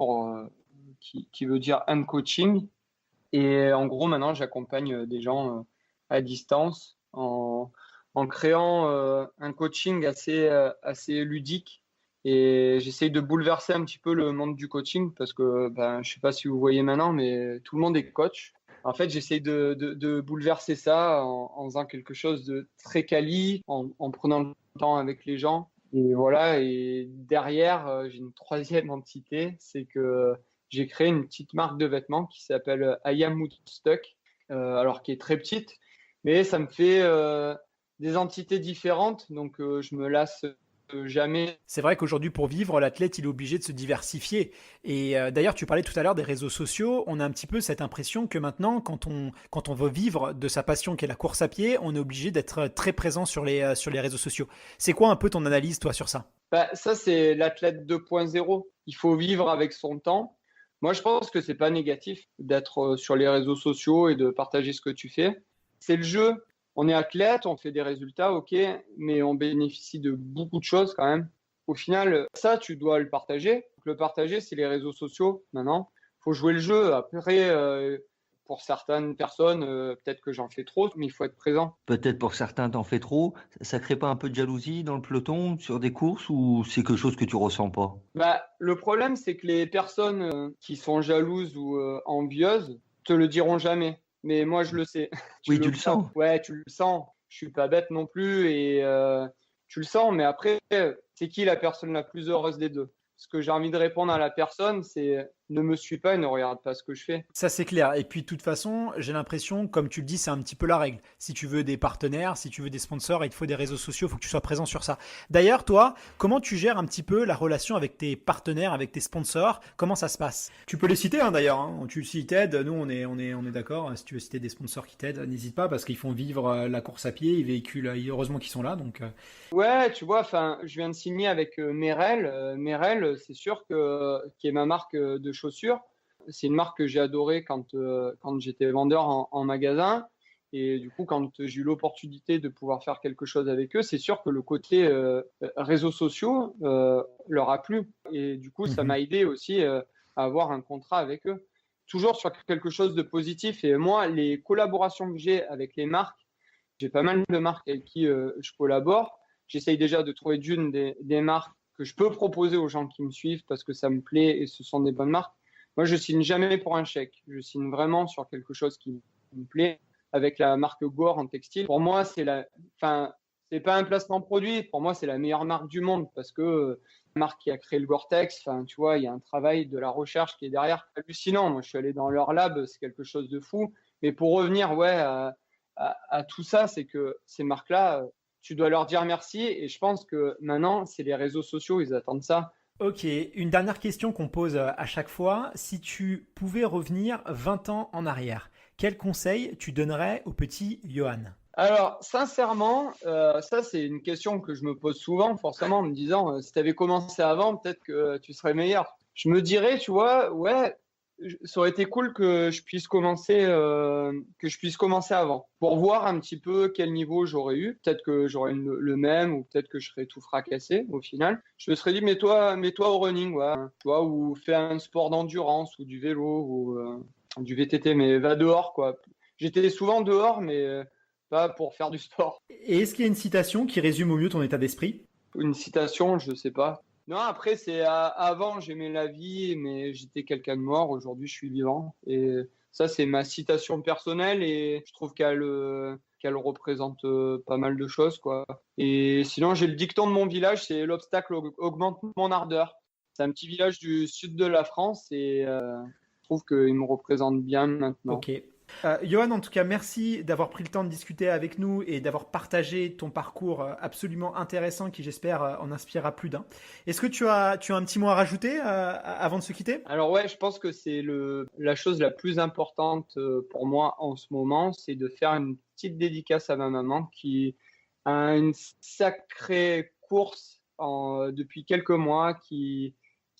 [SPEAKER 3] qui veut dire & Coaching. Et en gros, maintenant, j'accompagne des gens à distance en créant un coaching assez ludique. Et j'essaye de bouleverser un petit peu le monde du coaching parce que je ne sais pas si vous voyez maintenant, mais tout le monde est coach. En fait, j'essaye de bouleverser ça en faisant quelque chose de très quali, en prenant le temps avec les gens. Et voilà, et derrière, j'ai une troisième entité, c'est que j'ai créé une petite marque de vêtements qui s'appelle I Am Woodstock, alors qui est très petite, mais ça me fait des entités différentes, donc je me lasse jamais.
[SPEAKER 1] C'est vrai qu'aujourd'hui, pour vivre, l'athlète, il est obligé de se diversifier. Et d'ailleurs, tu parlais tout à l'heure des réseaux sociaux. On a un petit peu cette impression que maintenant, quand on veut vivre de sa passion qui est la course à pied, on est obligé d'être très présent sur les réseaux sociaux. C'est quoi un peu ton analyse, toi, sur ça?
[SPEAKER 3] Ça, c'est l'athlète 2.0. Il faut vivre avec son temps. Moi, je pense que c'est pas négatif d'être sur les réseaux sociaux et de partager ce que tu fais. C'est le jeu. On est athlète, on fait des résultats, ok, mais on bénéficie de beaucoup de choses quand même. Au final, ça, tu dois le partager. Le partager, c'est les réseaux sociaux maintenant. Il faut jouer le jeu. Après, pour certaines personnes, peut-être que j'en fais trop, mais il faut être présent.
[SPEAKER 4] Peut-être pour certains, t'en fais trop. Ça crée pas un peu de jalousie dans le peloton sur des courses ou c'est quelque chose que tu ressens pas?
[SPEAKER 3] Le problème, c'est que les personnes qui sont jalouses ou envieuses te le diront jamais. Mais moi, je le sais.
[SPEAKER 4] Oui, tu le sens.
[SPEAKER 3] Ouais, tu le sens. Je suis pas bête non plus et tu le sens. Mais après, c'est qui la personne la plus heureuse des deux? Ce que j'ai envie de répondre à la personne, c'est ne me suis pas et ne regarde pas ce que je fais.
[SPEAKER 1] Ça, c'est clair. Et puis, de toute façon, j'ai l'impression, comme tu le dis, c'est un petit peu la règle. Si tu veux des partenaires, si tu veux des sponsors, il te faut des réseaux sociaux, il faut que tu sois présent sur ça. D'ailleurs, toi, comment tu gères un petit peu la relation avec tes partenaires, avec tes sponsors? Comment ça se passe? Tu peux les citer, hein, d'ailleurs. Hein. S'ils t'aident, nous, on est d'accord. Si tu veux citer des sponsors qui t'aident, n'hésite pas parce qu'ils font vivre la course à pied, ils véhiculent, heureusement qu'ils sont là. Donc,
[SPEAKER 3] Ouais, tu vois, je viens de signer avec Merrell. Merrell, c'est sûr qui est ma marque de chaussures. C'est une marque que j'ai adorée quand j'étais vendeur en magasin. Et du coup, quand j'ai eu l'opportunité de pouvoir faire quelque chose avec eux, c'est sûr que le côté réseaux sociaux leur a plu. Et du coup, ça m'a aidé aussi à avoir un contrat avec eux. Toujours sur quelque chose de positif. Et moi, les collaborations que j'ai avec les marques, j'ai pas mal de marques avec qui je collabore. J'essaye déjà de trouver des marques que je peux proposer aux gens qui me suivent parce que ça me plaît et ce sont des bonnes marques, moi, je signe jamais pour un chèque. Je signe vraiment sur quelque chose qui me plaît. Avec la marque Gore en textile, pour moi, c'est pas un placement produit. Pour moi, c'est la meilleure marque du monde parce que la marque qui a créé le Gore-Tex, tu vois, il y a un travail de la recherche qui est derrière hallucinant. Moi, je suis allé dans leur lab, c'est quelque chose de fou. Mais pour revenir, à tout ça, c'est que ces marques-là, tu dois leur dire merci. Et je pense que maintenant, c'est les réseaux sociaux, ils attendent ça.
[SPEAKER 1] Ok, une dernière question qu'on pose à chaque fois. Si tu pouvais revenir 20 ans en arrière, quel conseil tu donnerais au petit Johan?
[SPEAKER 3] Alors, sincèrement, ça, c'est une question que je me pose souvent, forcément, en me disant, si tu avais commencé avant, peut-être que tu serais meilleur. Je me dirais, tu vois, ouais, ça aurait été cool que je puisse commencer avant, pour voir un petit peu quel niveau j'aurais eu. Peut-être que j'aurais le même, ou peut-être que je serais tout fracassé au final. Je me serais dit, mets-toi au running, ouais, tu vois, ou fais un sport d'endurance, ou du vélo, ou du VTT, mais va dehors, quoi. J'étais souvent dehors, mais pas pour faire du sport.
[SPEAKER 1] Et est-ce qu'il y a une citation qui résume au mieux ton état d'esprit?
[SPEAKER 3] Une citation, je sais pas. Non, après, avant, j'aimais la vie, mais j'étais quelqu'un de mort. Aujourd'hui, je suis vivant. Et ça, c'est ma citation personnelle et je trouve qu'elle représente pas mal de choses, quoi. Et sinon, j'ai le dicton de mon village, c'est l'obstacle augmente mon ardeur. C'est un petit village du sud de la France et je trouve qu'il me représente bien maintenant.
[SPEAKER 1] Ok. Johan, en tout cas, merci d'avoir pris le temps de discuter avec nous et d'avoir partagé ton parcours absolument intéressant qui, j'espère, en inspirera plus d'un. Est-ce que tu as un petit mot à rajouter avant de se quitter?
[SPEAKER 3] Alors ouais, je pense que c'est la chose la plus importante pour moi en ce moment, c'est de faire une petite dédicace à ma maman qui a une sacrée course depuis quelques mois, qui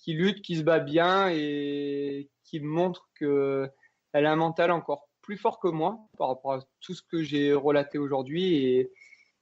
[SPEAKER 3] lutte, qui se bat bien et qui montre qu'elle a un mental encore plus fort que moi par rapport à tout ce que j'ai relaté aujourd'hui et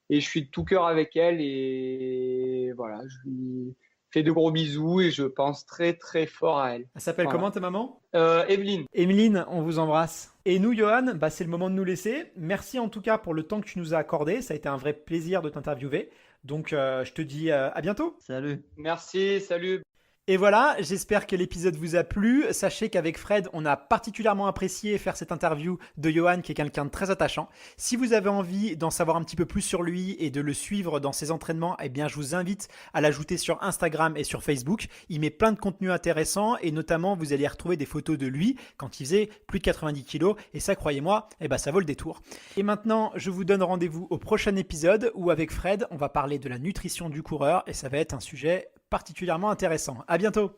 [SPEAKER 3] je suis de tout cœur avec elle et voilà, je lui fais de gros bisous et je pense très très fort à elle.
[SPEAKER 1] Elle s'appelle
[SPEAKER 3] Voilà.
[SPEAKER 1] comment ta maman?
[SPEAKER 3] Evelyne.
[SPEAKER 1] Emeline, on vous embrasse. Et nous, Johan, c'est le moment de nous laisser. Merci en tout cas pour le temps que tu nous as accordé. Ça a été un vrai plaisir de t'interviewer. Donc, je te dis à bientôt.
[SPEAKER 4] Salut.
[SPEAKER 3] Merci, salut.
[SPEAKER 1] Et voilà, j'espère que l'épisode vous a plu. Sachez qu'avec Fred, on a particulièrement apprécié faire cette interview de Johan, qui est quelqu'un de très attachant. Si vous avez envie d'en savoir un petit peu plus sur lui et de le suivre dans ses entraînements, eh bien, je vous invite à l'ajouter sur Instagram et sur Facebook. Il met plein de contenus intéressants et notamment, vous allez retrouver des photos de lui quand il faisait plus de 90 kilos. Et ça, croyez-moi, ça vaut le détour. Et maintenant, je vous donne rendez-vous au prochain épisode où avec Fred, on va parler de la nutrition du coureur et ça va être un sujet particulièrement intéressant. À bientôt!